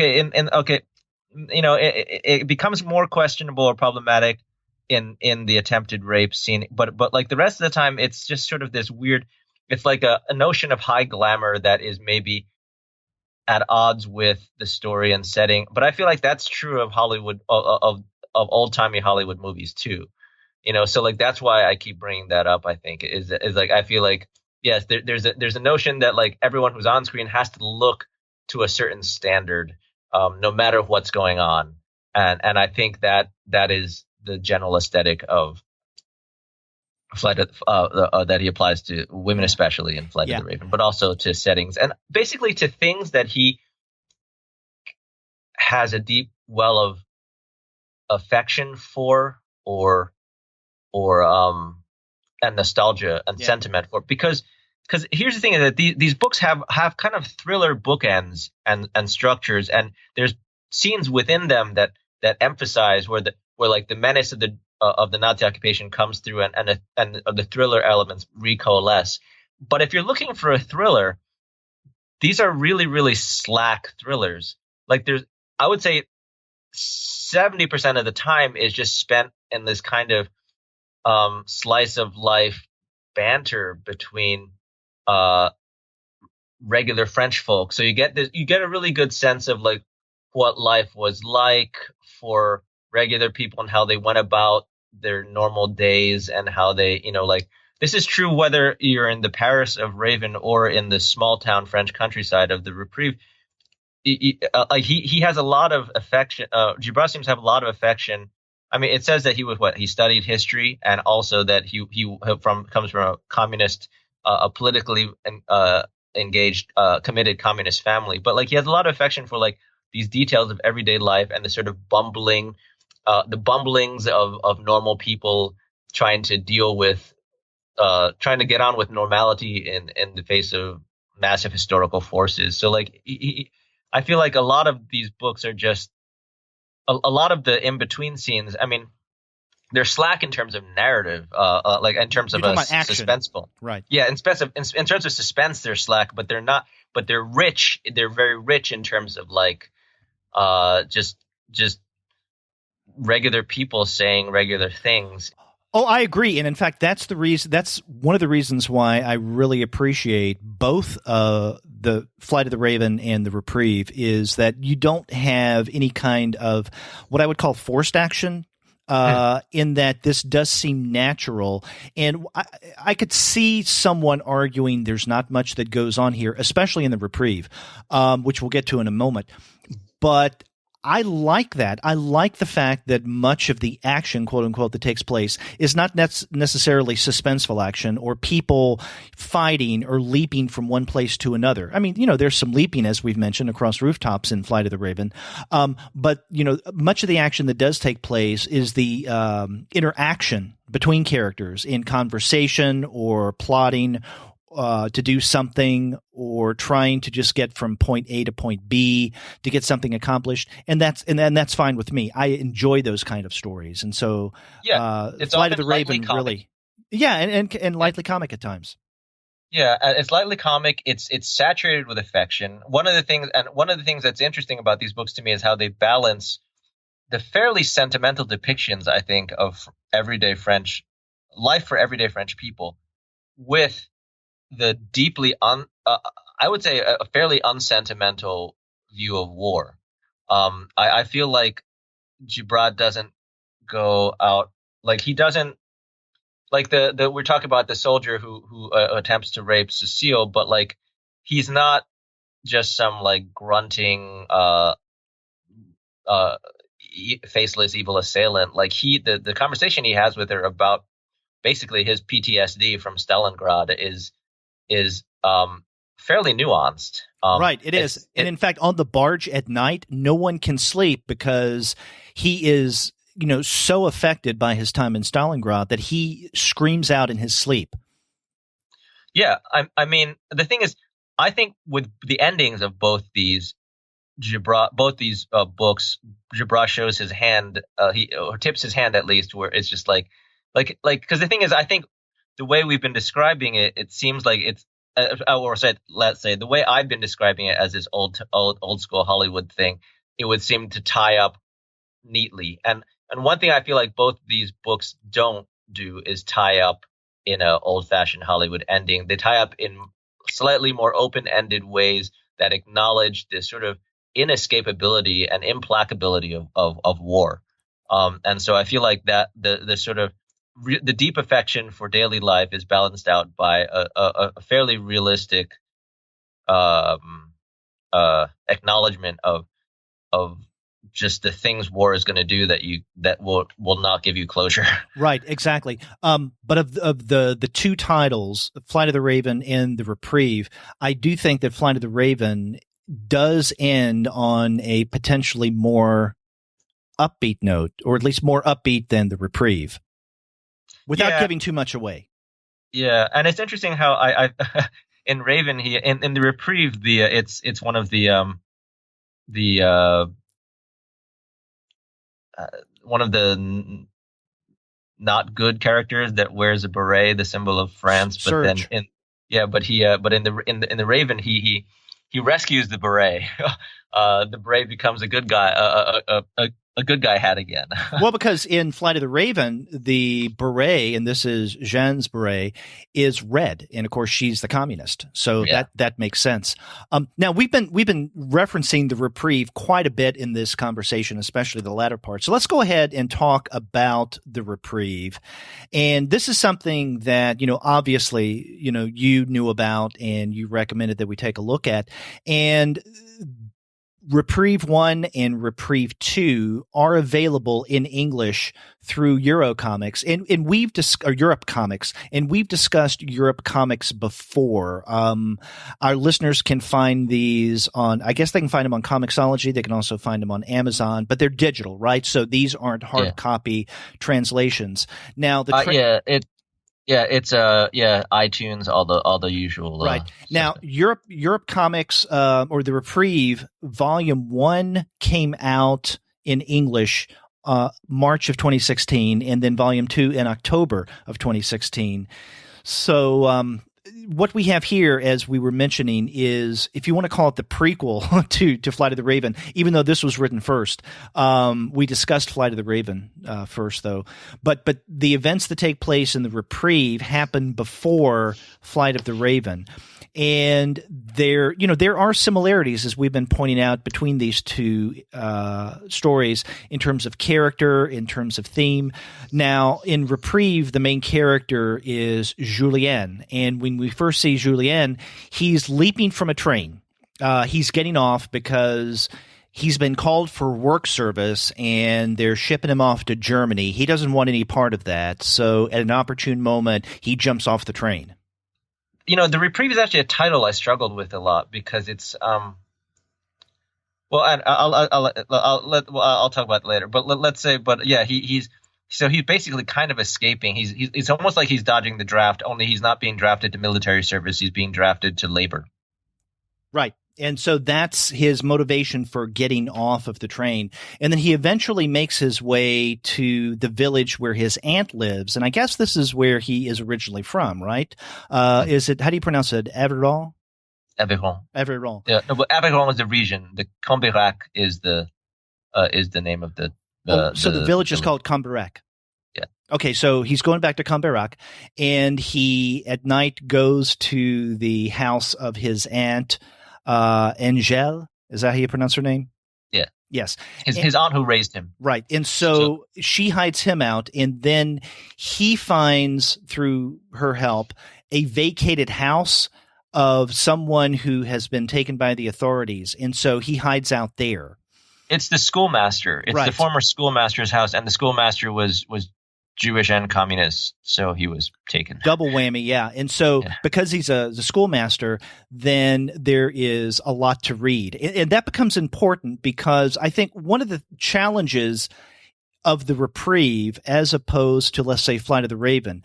becomes more questionable or problematic in the attempted rape scene, but like the rest of the time, it's just sort of this weird. It's like a notion of high glamour that is maybe at odds with the story and setting. But I feel like that's true of Hollywood, of old timey Hollywood movies too. You know, so like that's why I keep bringing that up. I think is like, I feel like, yes, there's a notion that like everyone who's on screen has to look to a certain standard, no matter what's going on, and I think that is the general aesthetic of Flight that he applies to women, especially in Flight of the Raven, but also to settings and basically to things that he has a deep well of affection for, or and nostalgia and sentiment for, because here's the thing, is that these books have kind of thriller bookends and structures, and there's scenes within them that emphasize where like the menace of the Nazi occupation comes through, and the thriller elements recoalesce. But if you're looking for a thriller, these are really, really slack thrillers. Like I would say 70% of the time is just spent in this kind of slice of life banter between regular French folk. So you get a really good sense of like what life was like for regular people and how they went about their normal days, and how they, like, this is true whether you're in the Paris of Raven or in the small town French countryside of the Reprieve. He has a lot of affection. Gibrat seems to have a lot of affection. I mean, it says that he studied history, and also that he comes from a communist, a politically engaged, committed communist family. But like, he has a lot of affection for like these details of everyday life and the sort of bumbling. The bumblings of normal people trying to deal with, trying to get on with normality in the face of massive historical forces. So like, I feel like a lot of these books are just a lot of the in between scenes. I mean, they're slack in terms of narrative, like in terms of suspenseful, right? Yeah, in terms of suspense, they're slack, but they're not. But they're rich. They're very rich in terms of like, just regular people saying regular things. Oh, I agree. And in fact, that's one of the reasons why I really appreciate both the Flight of the Raven and the Reprieve, is that you don't have any kind of what I would call forced action. in that this does seem natural. And I could see someone arguing there's not much that goes on here, especially in the Reprieve, which we'll get to in a moment. But I like that. I like the fact that much of the action, quote unquote, that takes place is not necessarily suspenseful action or people fighting or leaping from one place to another. I mean, there's some leaping, as we've mentioned, across rooftops in Flight of the Raven. But much of the action that does take place is the interaction between characters in conversation or plotting to do something or trying to just get from point A to point B to get something accomplished. And that's fine with me. I enjoy those kind of stories. And so, it's Flight of the Raven comic. really, and lightly comic at times. Yeah, it's lightly comic. It's saturated with affection. One of the things that's interesting about these books to me is how they balance the fairly sentimental depictions, I think, of everyday French life for everyday French people with the deeply I would say a fairly unsentimental view of war. I feel like Gibrat doesn't go out like he doesn't like the we're talking about the soldier who attempts to rape Cécile, but like he's not just some like grunting faceless evil assailant. Like the conversation he has with her about basically his PTSD from Stalingrad is fairly nuanced. Right, it is. And in fact, on the barge at night, no one can sleep because he is, so affected by his time in Stalingrad that he screams out in his sleep. Yeah, I mean, the thing is, I think with the endings of both these books, Gibrat shows his hand, or tips his hand at least, where it's just like, because the thing is, I think the way we've been describing it, it seems like it's, let's say the way I've been describing it as this old school Hollywood thing, it would seem to tie up neatly. And one thing I feel like both these books don't do is tie up in a old fashioned Hollywood ending. They tie up in slightly more open ended ways that acknowledge this sort of inescapability and implacability of war. And so I feel like that the sort of the deep affection for daily life is balanced out by a fairly realistic acknowledgement of just the things war is going to do that will not give you closure. Right, exactly. But of the two titles, Flight of the Raven and the Reprieve, I do think that Flight of the Raven does end on a potentially more upbeat note, or at least more upbeat than the Reprieve, without giving too much away. Yeah, and it's interesting how I in Raven in the Reprieve it's one of one of the not good characters that wears a beret, the symbol of France. But Surge. then but in the Raven he rescues the beret. The beret becomes a good guy, a good guy hat again. Well, because in Flight of the Raven, the beret, and this is Jeanne's beret, is red, and of course she's the communist, so that makes sense. Now we've been referencing the Reprieve quite a bit in this conversation, especially the latter part. So let's go ahead and talk about the Reprieve, and this is something that obviously you knew about and you recommended that we take a look at, and Reprieve 1 and Reprieve 2 are available in English through EuroComics, and we've EuroComics, and we've discussed EuroComics before. Our listeners can find these on, I guess they can find them on Comixology. They can also find them on Amazon, but they're digital, right? So these aren't hard copy translations. Now, it's iTunes, all the usual. Right. Now, EuroComics or the Reprieve Volume 1 came out in English March of 2016, and then Volume 2 in October of 2016. So what we have here, as we were mentioning, is, if you want to call it the prequel to Flight of the Raven, even though this was written first. We discussed Flight of the Raven first, though. But the events that take place in the Reprieve happen before Flight of the Raven. And there are similarities, as we've been pointing out, between these two stories in terms of character, in terms of theme. Now, in Reprieve, the main character is Julien. And when we first see Julien, he's leaping from a train. He's getting off because he's been called for work service and they're shipping him off to Germany. He doesn't want any part of that. So at an opportune moment, he jumps off the train. The Reprieve is actually a title I struggled with a lot because it's well, and I'll talk about it later. But let's say, he's basically kind of escaping. It's almost like he's dodging the draft. Only he's not being drafted to military service. He's being drafted to labor. Right. And so that's his motivation for getting off of the train. And then he eventually makes his way to the village where his aunt lives. And I guess this is where he is originally from, right? Is it, how do you pronounce it? Aveyron? Aveyron. Yeah, no, but Aveyron is the region. The Cambirac is the name of the village is called Cambirac. Yeah. Okay, so he's going back to Cambirac, and he at night goes to the house of his aunt, Angèle. Is that how you pronounce her name? Yeah. Yes. His aunt who raised him. Right. And so she hides him out, and then he finds, through her help, a vacated house of someone who has been taken by the authorities. And so he hides out there. It's the schoolmaster. It's right. The former schoolmaster's house, and the schoolmaster was Jewish and communist, so he was taken. Double whammy, yeah. And so because he's the schoolmaster, then there is a lot to read. And that becomes important because I think one of the challenges of the Reprieve, as opposed to, let's say, Flight of the Raven,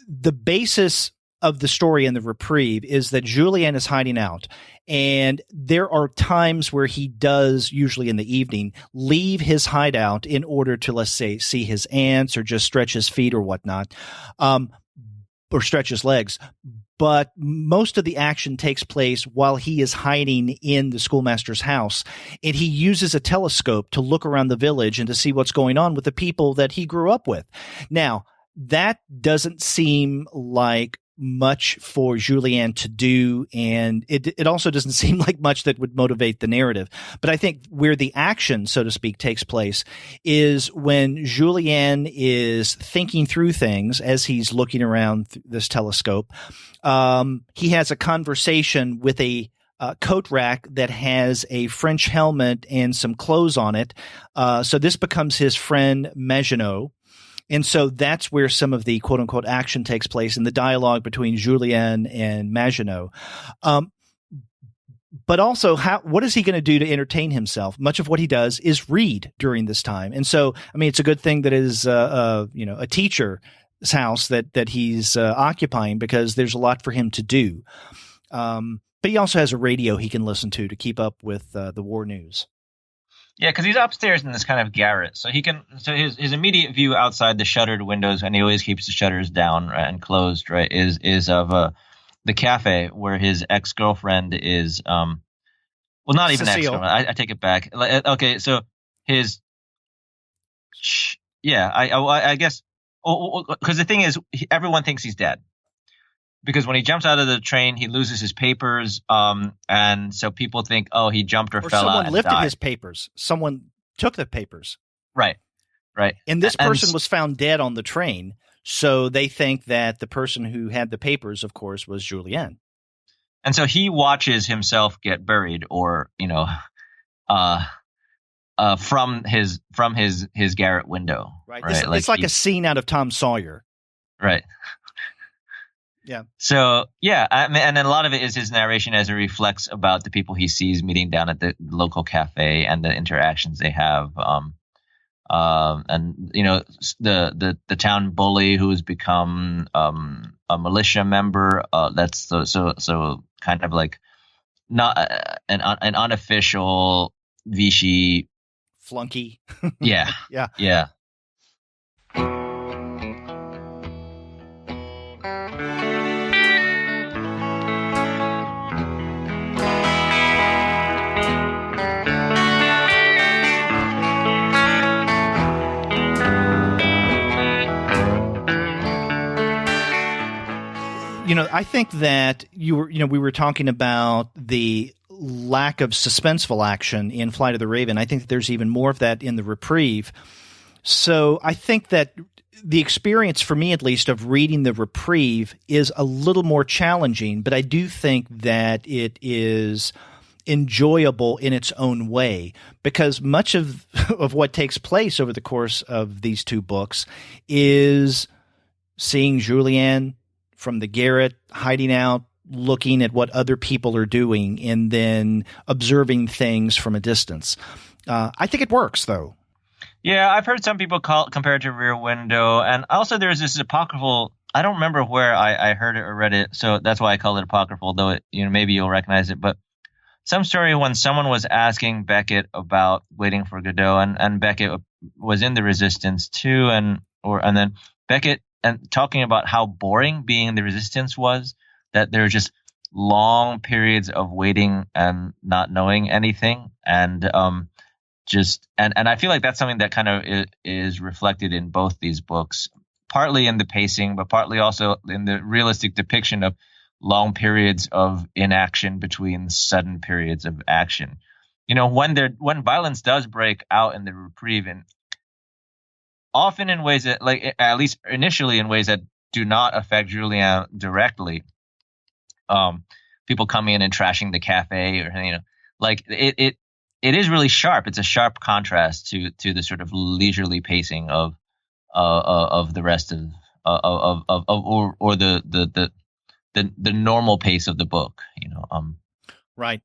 the basis of the story in the Reprieve is that Julien is hiding out. And there are times where he does, usually in the evening, leave his hideout in order to, let's say, see his aunts or just stretch his feet or whatnot, or stretch his legs. But most of the action takes place while he is hiding in the schoolmaster's house. And he uses a telescope to look around the village and to see what's going on with the people that he grew up with. Now, that doesn't seem like much for Julien to do, and it also doesn't seem like much that would motivate the narrative. But I think where the action, so to speak, takes place is when Julien is thinking through things as he's looking around this telescope. He has a conversation with a coat rack that has a French helmet and some clothes on it. So this becomes his friend Maginot. And so that's where some of the quote-unquote action takes place in the dialogue between Julien and Maginot. But also, what is he going to do to entertain himself? Much of what he does is read during this time. And so, I mean, it's a good thing that it is a teacher's house that he's occupying, because there's a lot for him to do. But he also has a radio he can listen to keep up with the war news. Yeah, because he's upstairs in this kind of garret, so he can. So his immediate view outside the shuttered windows, and he always keeps the shutters down, right, and closed, right, is of the cafe where his ex-girlfriend is. Well, not even Cécile. Ex-girlfriend. I take it back. Okay, so his. Yeah, I guess. Because the thing is, everyone thinks he's dead. Because when he jumps out of the train, he loses his papers, and so people think, oh, he jumped or fell out and someone lifted died. his papers. Someone took the papers. Right. And this person was found dead on the train, so they think that the person who had the papers, of course, was Julien. And so he watches himself get buried, or from his garret window. Right. It's like a scene out of Tom Sawyer. Right. Yeah. So, yeah, and then a lot of it is his narration as it reflects about the people he sees meeting down at the local cafe and the interactions they have. And the town bully who has become a militia member. That's so kind of like not an unofficial Vichy flunky. Yeah. Yeah. I think that we were talking about the lack of suspenseful action in Flight of the Raven. I think that there's even more of that in the Reprieve. So I think that the experience, for me at least, of reading the Reprieve is a little more challenging, but I do think that it is enjoyable in its own way, because much of what takes place over the course of these two books is seeing Julien from the garret, hiding out, looking at what other people are doing, and then observing things from a distance. I think it works, though. Yeah, I've heard some people compare it to Rear Window, and also there's this apocryphal. I don't remember where I heard it or read it, so that's why I call it apocryphal. Though maybe you'll recognize it, but some story when someone was asking Beckett about waiting for Godot, and Beckett was in the Resistance too, and then Beckett and talking about how boring being in the Resistance was, that there were just long periods of waiting and not knowing anything, and I feel like that's something that kind of is reflected in both these books, partly in the pacing, but partly also in the realistic depiction of long periods of inaction between sudden periods of action. When violence does break out in the Reprieve, and often in ways that, like, at least initially in ways that do not affect Julien directly. People coming in and trashing the cafe, or like it is really sharp. It's a sharp contrast to the sort of leisurely pacing of the rest of the normal pace of the book. Right.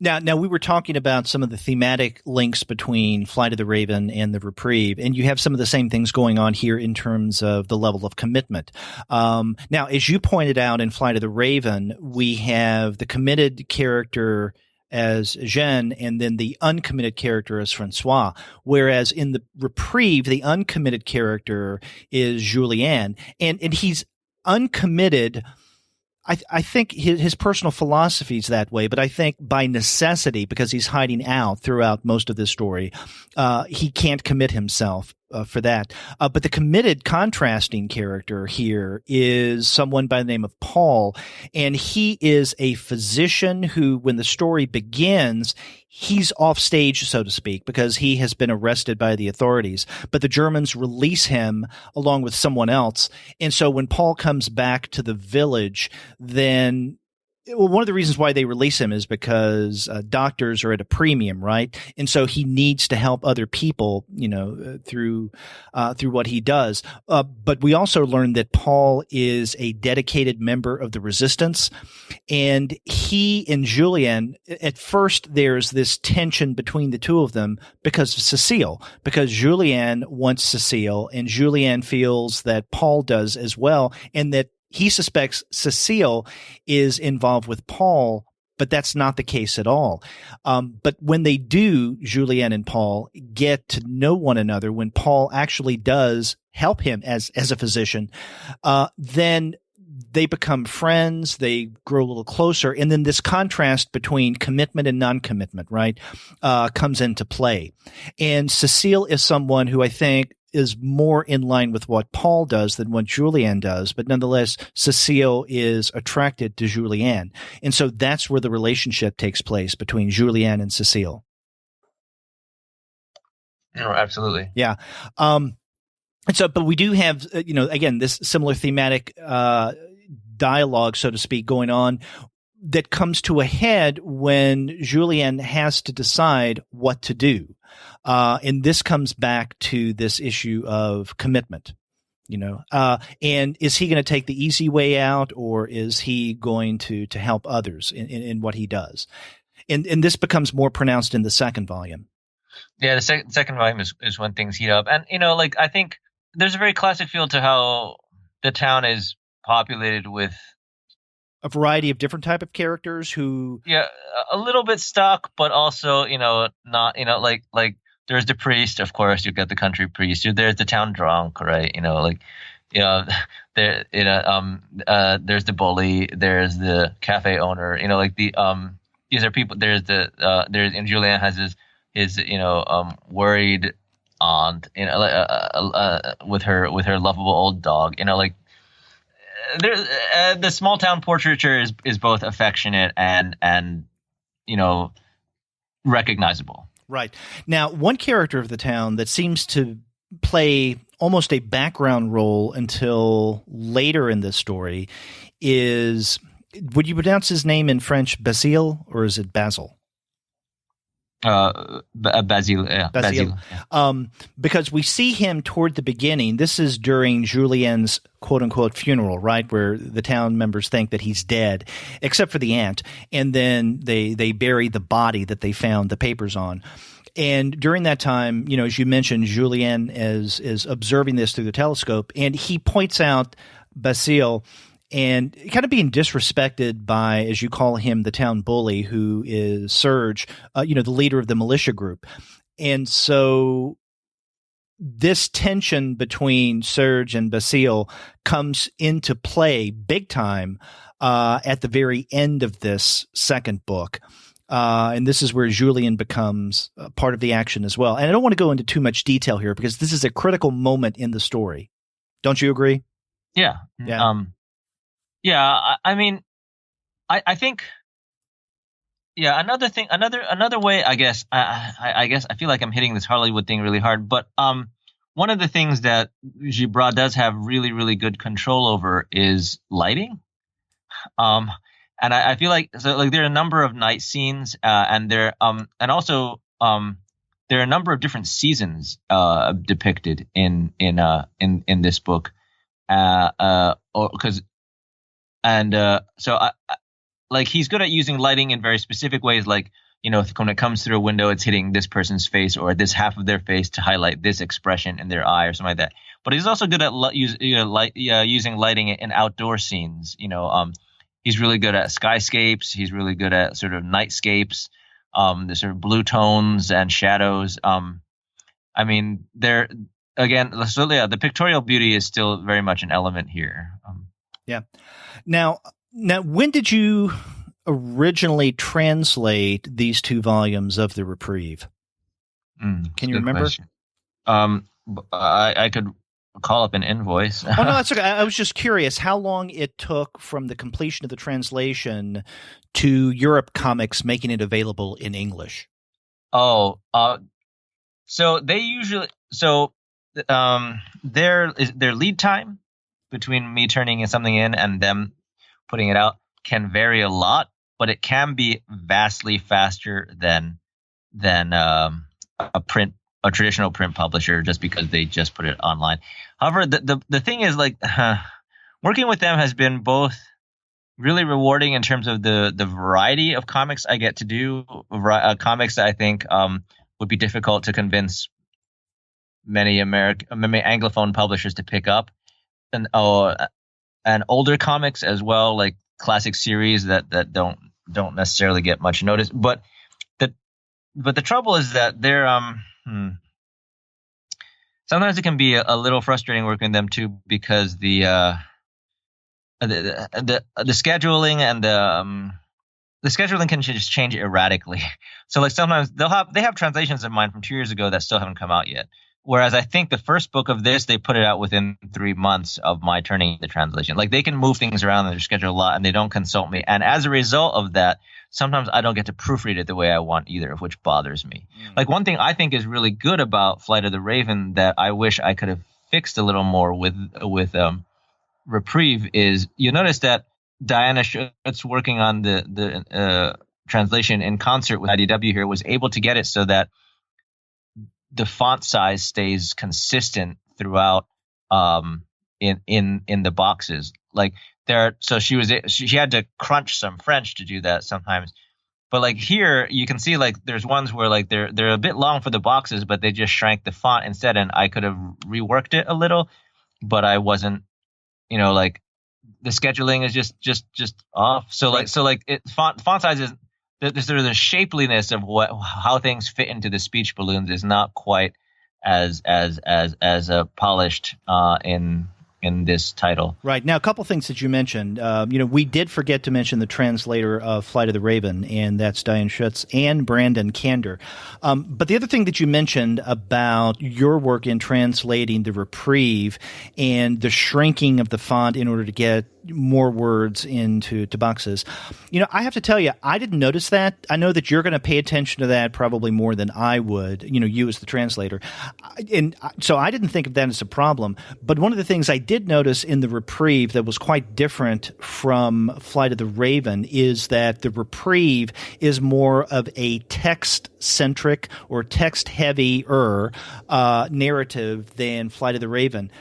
Yeah. Now we were talking about some of the thematic links between Flight of the Raven and the Reprieve, and you have some of the same things going on here in terms of the level of commitment. Now, as you pointed out in Flight of the Raven, we have the committed character as Jeanne, and then the uncommitted character as François. Whereas in the Reprieve, the uncommitted character is Julien, and he's uncommitted. I think his personal philosophy is that way, but I think by necessity, because he's hiding out throughout most of this story, he can't commit himself for that. But the committed contrasting character here is someone by the name of Paul, and he is a physician who, when the story begins, he's off stage, so to speak, because he has been arrested by the authorities. But the Germans release him along with someone else. And so when Paul comes back to the village, then one of the reasons why they release him is because doctors are at a premium, right? And so he needs to help other people, through what he does. But we also learned that Paul is a dedicated member of the Resistance, and he and Julien, at first, there's this tension between the two of them because of Cécile, because Julien wants Cécile, and Julien feels that Paul does as well, and that he suspects Cécile is involved with Paul, but that's not the case at all. But when they do, Julien and Paul get to know one another, when Paul actually does help him as a physician, then they become friends, they grow a little closer, and then this contrast between commitment and non-commitment, right, comes into play. And Cécile is someone who I think is more in line with what Paul does than what Julien does, but nonetheless, Cécile is attracted to Julien. And so that's where the relationship takes place between Julien and Cécile. Oh, absolutely. Yeah. And so, but we do have, again, this similar thematic dialogue, so to speak, going on that comes to a head when Julien has to decide what to do. And this comes back to this issue of commitment, and is he going to take the easy way out, or is he going to help others in what he does? And this becomes more pronounced in the second volume. Yeah, the second volume is when things heat up. And, I think there's a very classic feel to how the town is populated with a variety of different type of characters who, a little bit stuck, but also, not, like there's the priest, of course, you get the country priest. There's the town drunk, right? There's the bully, there's the cafe owner, these are people. And Julien has his worried aunt, with her lovable old dog, the small town portraiture is both affectionate and recognizable. Right. Now, one character of the town that seems to play almost a background role until later in this story is, would you pronounce his name in French Basile, or is it Basil? Basile. Yeah. Basile. Because we see him toward the beginning. This is during Julien's quote-unquote funeral, right, where the town members think that he's dead, except for the aunt. And then they bury the body that they found the papers on. And during that time, as you mentioned, Julien is observing this through the telescope, and he points out Basile and kind of being disrespected by, as you call him, the town bully, who is Serge, the leader of the militia group. And so this tension between Serge and Basile comes into play big time at the very end of this second book. And this is where Julien becomes part of the action as well. And I don't want to go into too much detail here because this is a critical moment in the story. Don't you agree? Yeah. I mean, I think, another thing, another way, I guess I feel like I'm hitting this Hollywood thing really hard, but one of the things that Gibrat does have really, really good control over is lighting. And I feel like there are a number of night scenes, and there and also there are a number of different seasons depicted in this book, he's good at using lighting in very specific ways, like when it comes through a window, it's hitting this person's face or this half of their face to highlight this expression in their eye or something like that. But he's also good at using lighting in outdoor scenes. He's really good at skyscapes. He's really good at sort of nightscapes, the sort of blue tones and shadows. I mean, the pictorial beauty is still very much an element here. Now, when did you originally translate these two volumes of the Reprieve? Can you remember? Question. I could call up an invoice. Oh, no, that's okay. I was just curious how long it took from the completion of the translation to EuroComics making it available in English. So they usually their lead time between me turning something in and them putting it out can vary a lot, but it can be vastly faster than a traditional print publisher, just because they just put it online. However, the thing is, working with them has been both really rewarding in terms of the variety of comics I get to do, comics that I think would be difficult to convince many Anglophone publishers to pick up, and older comics as well, like classic series that don't necessarily get much notice. But the trouble is that they're sometimes it can be a little frustrating working with them too, because the scheduling and the scheduling can just change erratically. So sometimes they have translations of mine from 2 years ago that still haven't come out yet. Whereas I think the first book of this, they put it out within 3 months of my turning the translation. They can move things around in their schedule a lot, and they don't consult me. And as a result of that, sometimes I don't get to proofread it the way I want either, which bothers me. One thing I think is really good about Flight of the Raven that I wish I could have fixed a little more with Reprieve is, you notice that Diana Schutz, working on the translation in concert with IDW here, was able to get it so that the font size stays consistent throughout in the boxes. So she had to crunch some French to do that sometimes. But here you can see there's ones where they're a bit long for the boxes, but they just shrank the font instead, and I could have reworked it a little, but I wasn't, the scheduling is just off. So right. Font size is the sort of the shapeliness of how things fit into the speech balloons is not quite as polished in this title. Right. Now, a couple things that you mentioned. We did forget to mention the translator of Flight of the Raven, and that's Diane Schutz and Brandon Kander. But the other thing that you mentioned about your work in translating the Reprieve and the shrinking of the font in order to get more words into boxes. I have to tell you, I didn't notice that. I know that you're going to pay attention to that probably more than I would, you as the translator. And so I didn't think of that as a problem. But one of the things I did notice in the Reprieve that was quite different from Flight of the Raven is that the Reprieve is more of a text-centric or text-heavier narrative than Flight of the Raven.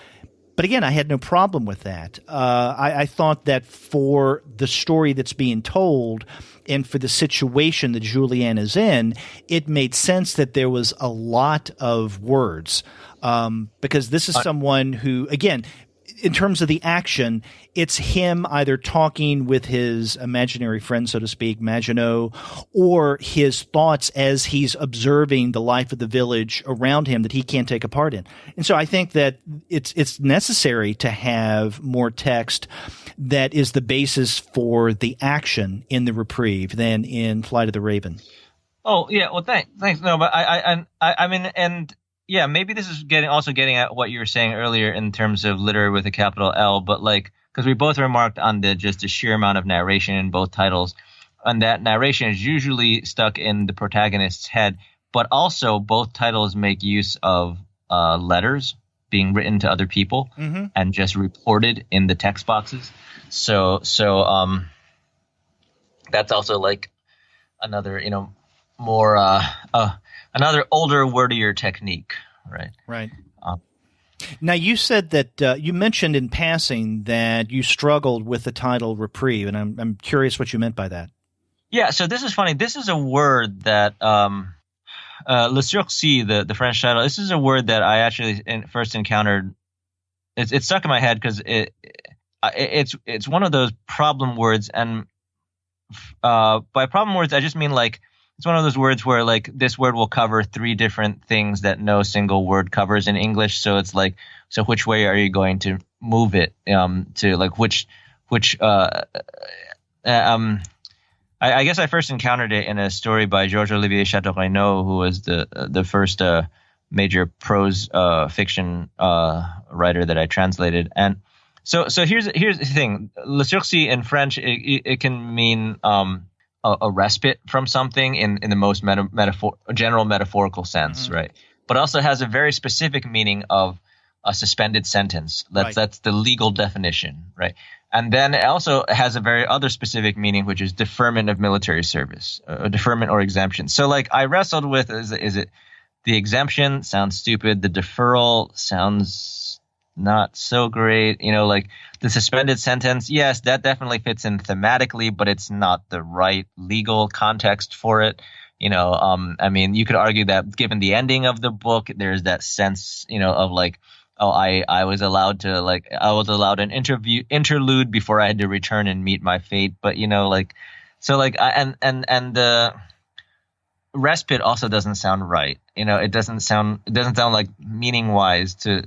But again, I had no problem with that. I thought that for the story that's being told and for the situation that Julien is in, it made sense that there was a lot of words because this is someone who, again, in terms of the action, it's him either talking with his imaginary friend, so to speak, Maginot, or his thoughts as he's observing the life of the village around him that he can't take a part in. And so I think that it's necessary to have more text that is the basis for the action in the Reprieve than in Flight of the Raven. Oh, yeah. Well, thanks. No, but I mean, and yeah, maybe this is getting at what you were saying earlier in terms of literary with a capital L, but because we both remarked on the sheer amount of narration in both titles, and that narration is usually stuck in the protagonist's head, but also both titles make use of letters being written to other people and just reported in the text boxes. So that's also another, more another older, wordier technique, right? Right. Now, you said that you mentioned in passing that you struggled with the title Reprieve, and I'm curious what you meant by that. Yeah, so this is funny. This is a word that le sursis, the French title. This is a word that I actually first encountered. It stuck in my head because it's one of those problem words, and by problem words I just mean it's one of those words where this word will cover three different things that no single word covers in English. So it's so which way are you going to move it to which I guess I first encountered it in a story by Georges-Olivier Chateaurenaud, who was the first major prose fiction writer that I translated. And so here's the thing: le sursis in French it can mean a respite from something in the most general metaphorical sense, right? But also has a very specific meaning of a suspended sentence. That's the legal definition, right? And then it also has a very other specific meaning, which is deferment of military service, deferment or exemption. So I wrestled with, is it the exemption sounds stupid, the deferral sounds not so great, the suspended sentence, yes, that definitely fits in thematically, but it's not the right legal context for it. I mean, you could argue that given the ending of the book, there's that sense, of I was allowed to I was allowed an interlude before I had to return and meet my fate. But and the respite also doesn't sound right. It doesn't sound like meaning wise to.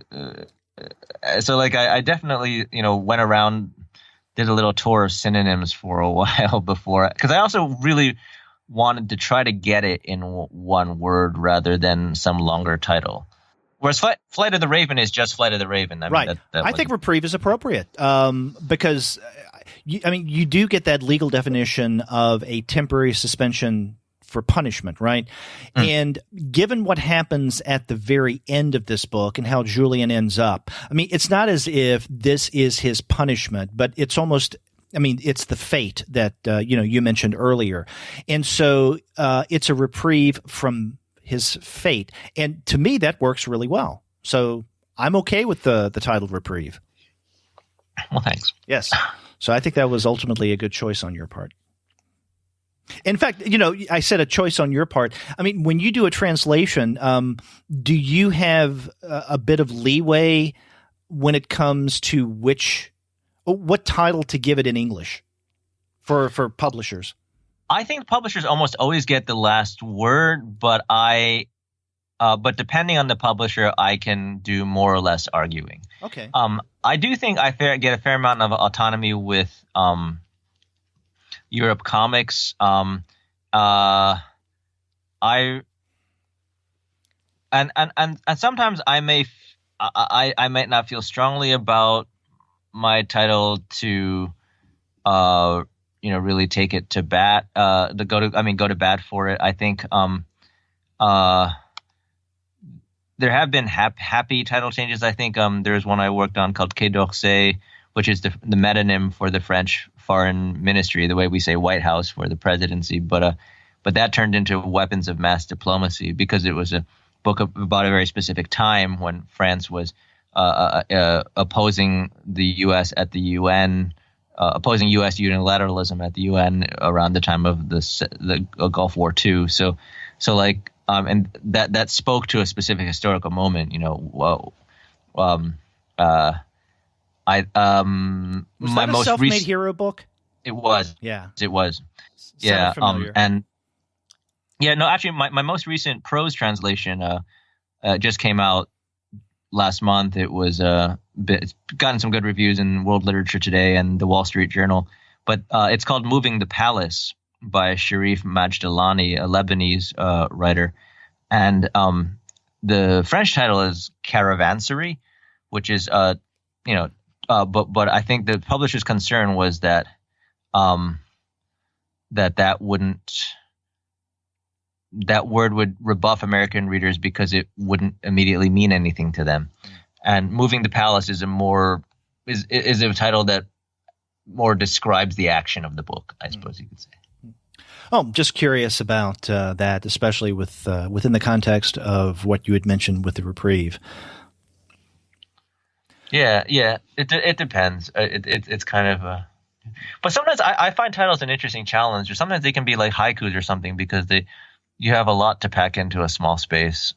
So I definitely went around, did a little tour of synonyms for a while before, because I also really wanted to try to get it in one word rather than some longer title. Whereas Flight of the Raven is just Flight of the Raven. Right. I think Reprieve is appropriate because you do get that legal definition of a temporary suspension for punishment, right? And given what happens at the very end of this book and how Julien ends up, it's not as if this is his punishment, but it's almost, it's the fate that, you mentioned earlier. And so it's a reprieve from his fate. And to me, that works really well. So I'm okay with the title Reprieve. Well, thanks. Yes. So I think that was ultimately a good choice on your part. In fact, I said a choice on your part. When you do a translation, do you have a bit of leeway when it comes to what title to give it in English for publishers? I think publishers almost always get the last word, but but depending on the publisher, I can do more or less arguing. Okay. I do think I get a fair amount of autonomy with EuroComics. And sometimes I might not feel strongly about my title to really take it to bat, go to bat for it. I think there have been happy title changes. I think there's one I worked on called Quai d'Orsay, which is the metonym for the French Foreign Ministry, the way we say White House for the presidency. But that turned into Weapons of Mass Diplomacy because it was a book about a very specific time when France was opposing the U.S. at the UN, opposing U.S. unilateralism at the UN around the time of the Gulf War II. So and that spoke to a specific historical moment. Was that a self-made hero book? It was. Yeah. It was. Sounded familiar. Actually, my most recent prose translation just came out last month. It's gotten some good reviews in World Literature Today and the Wall Street Journal. But it's called Moving the Palace by Sharif Majdalani, a Lebanese writer. And the French title is Caravanserai, which is but I think the publisher's concern was that that word would rebuff American readers because it wouldn't immediately mean anything to them. And Moving the Palace is a title that more describes the action of the book, I suppose you could say. Oh, just curious about that, especially within the context of what you had mentioned with the Reprieve. Yeah, it depends. It's kind of but sometimes I find titles an interesting challenge, or sometimes they can be like haikus or something because you have a lot to pack into a small space.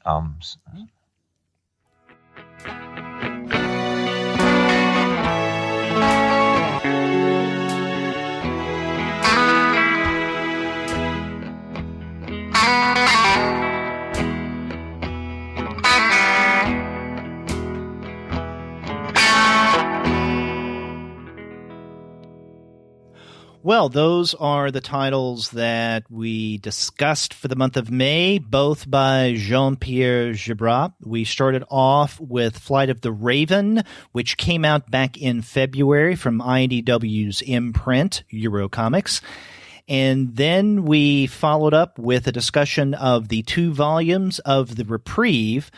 Well, those are the titles that we discussed for the month of May, both by Jean-Pierre Gibrat. We started off with Flight of the Raven, which came out back in February from IDW's imprint, EuroComics. And then we followed up with a discussion of the 2 volumes of the Reprieve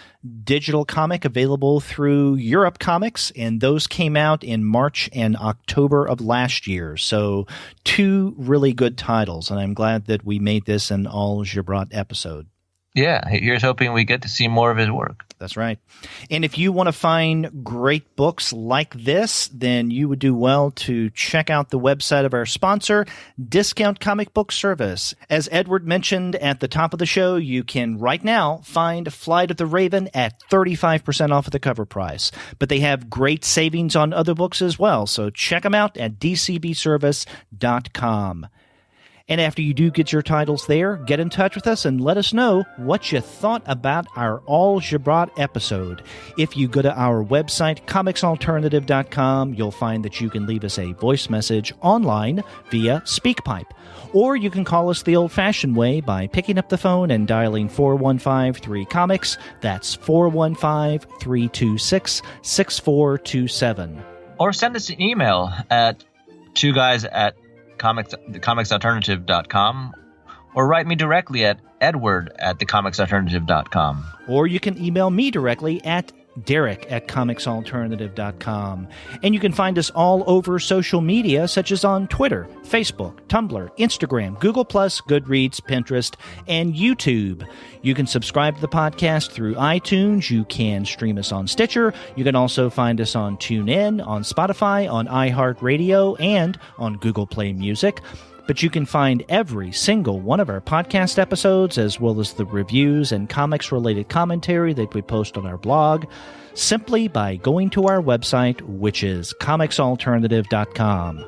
digital comic available through EuroComics, and those came out in March and October of last year. So 2 really good titles, and I'm glad that we made this an all Gibrat episode. Yeah, here's hoping we get to see more of his work. That's right. And if you want to find great books like this, then you would do well to check out the website of our sponsor, Discount Comic Book Service. As Edward mentioned at the top of the show, you can right now find Flight of the Raven at 35% off of the cover price. But they have great savings on other books as well, so check them out at dcbservice.com. And after you do get your titles there, get in touch with us and let us know what you thought about our All Gibrat episode. If you go to our website, comicsalternative.com, you'll find that you can leave us a voice message online via SpeakPipe. Or you can call us the old-fashioned way by picking up the phone and dialing 415-3-COMICS. That's 415-326-6427. Or send us an email at 2guys@thecomicsalternative.com, or write me directly at edward@thecomicsalternative.com. Or you can email me directly at derek@comicsalternative.com. And you can find us all over social media, such as on Twitter, Facebook, Tumblr, Instagram, Google+, Goodreads, Pinterest, and YouTube. You can subscribe to the podcast through iTunes. You can stream us on Stitcher. You can also find us on TuneIn, on Spotify, on iHeartRadio, and on Google Play Music. But you can find every single one of our podcast episodes, as well as the reviews and comics-related commentary that we post on our blog, simply by going to our website, which is comicsalternative.com.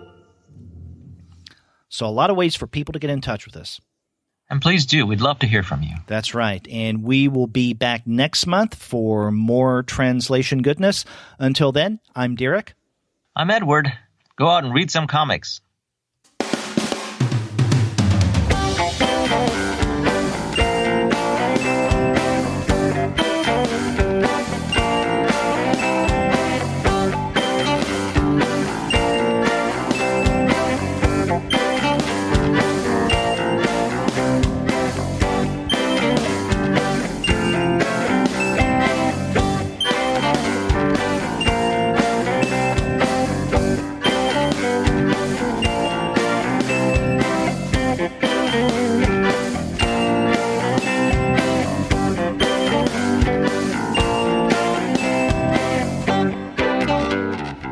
So a lot of ways for people to get in touch with us. And please do. We'd love to hear from you. That's right. And we will be back next month for more translation goodness. Until then, I'm Derek. I'm Edward. Go out and read some comics. Untitled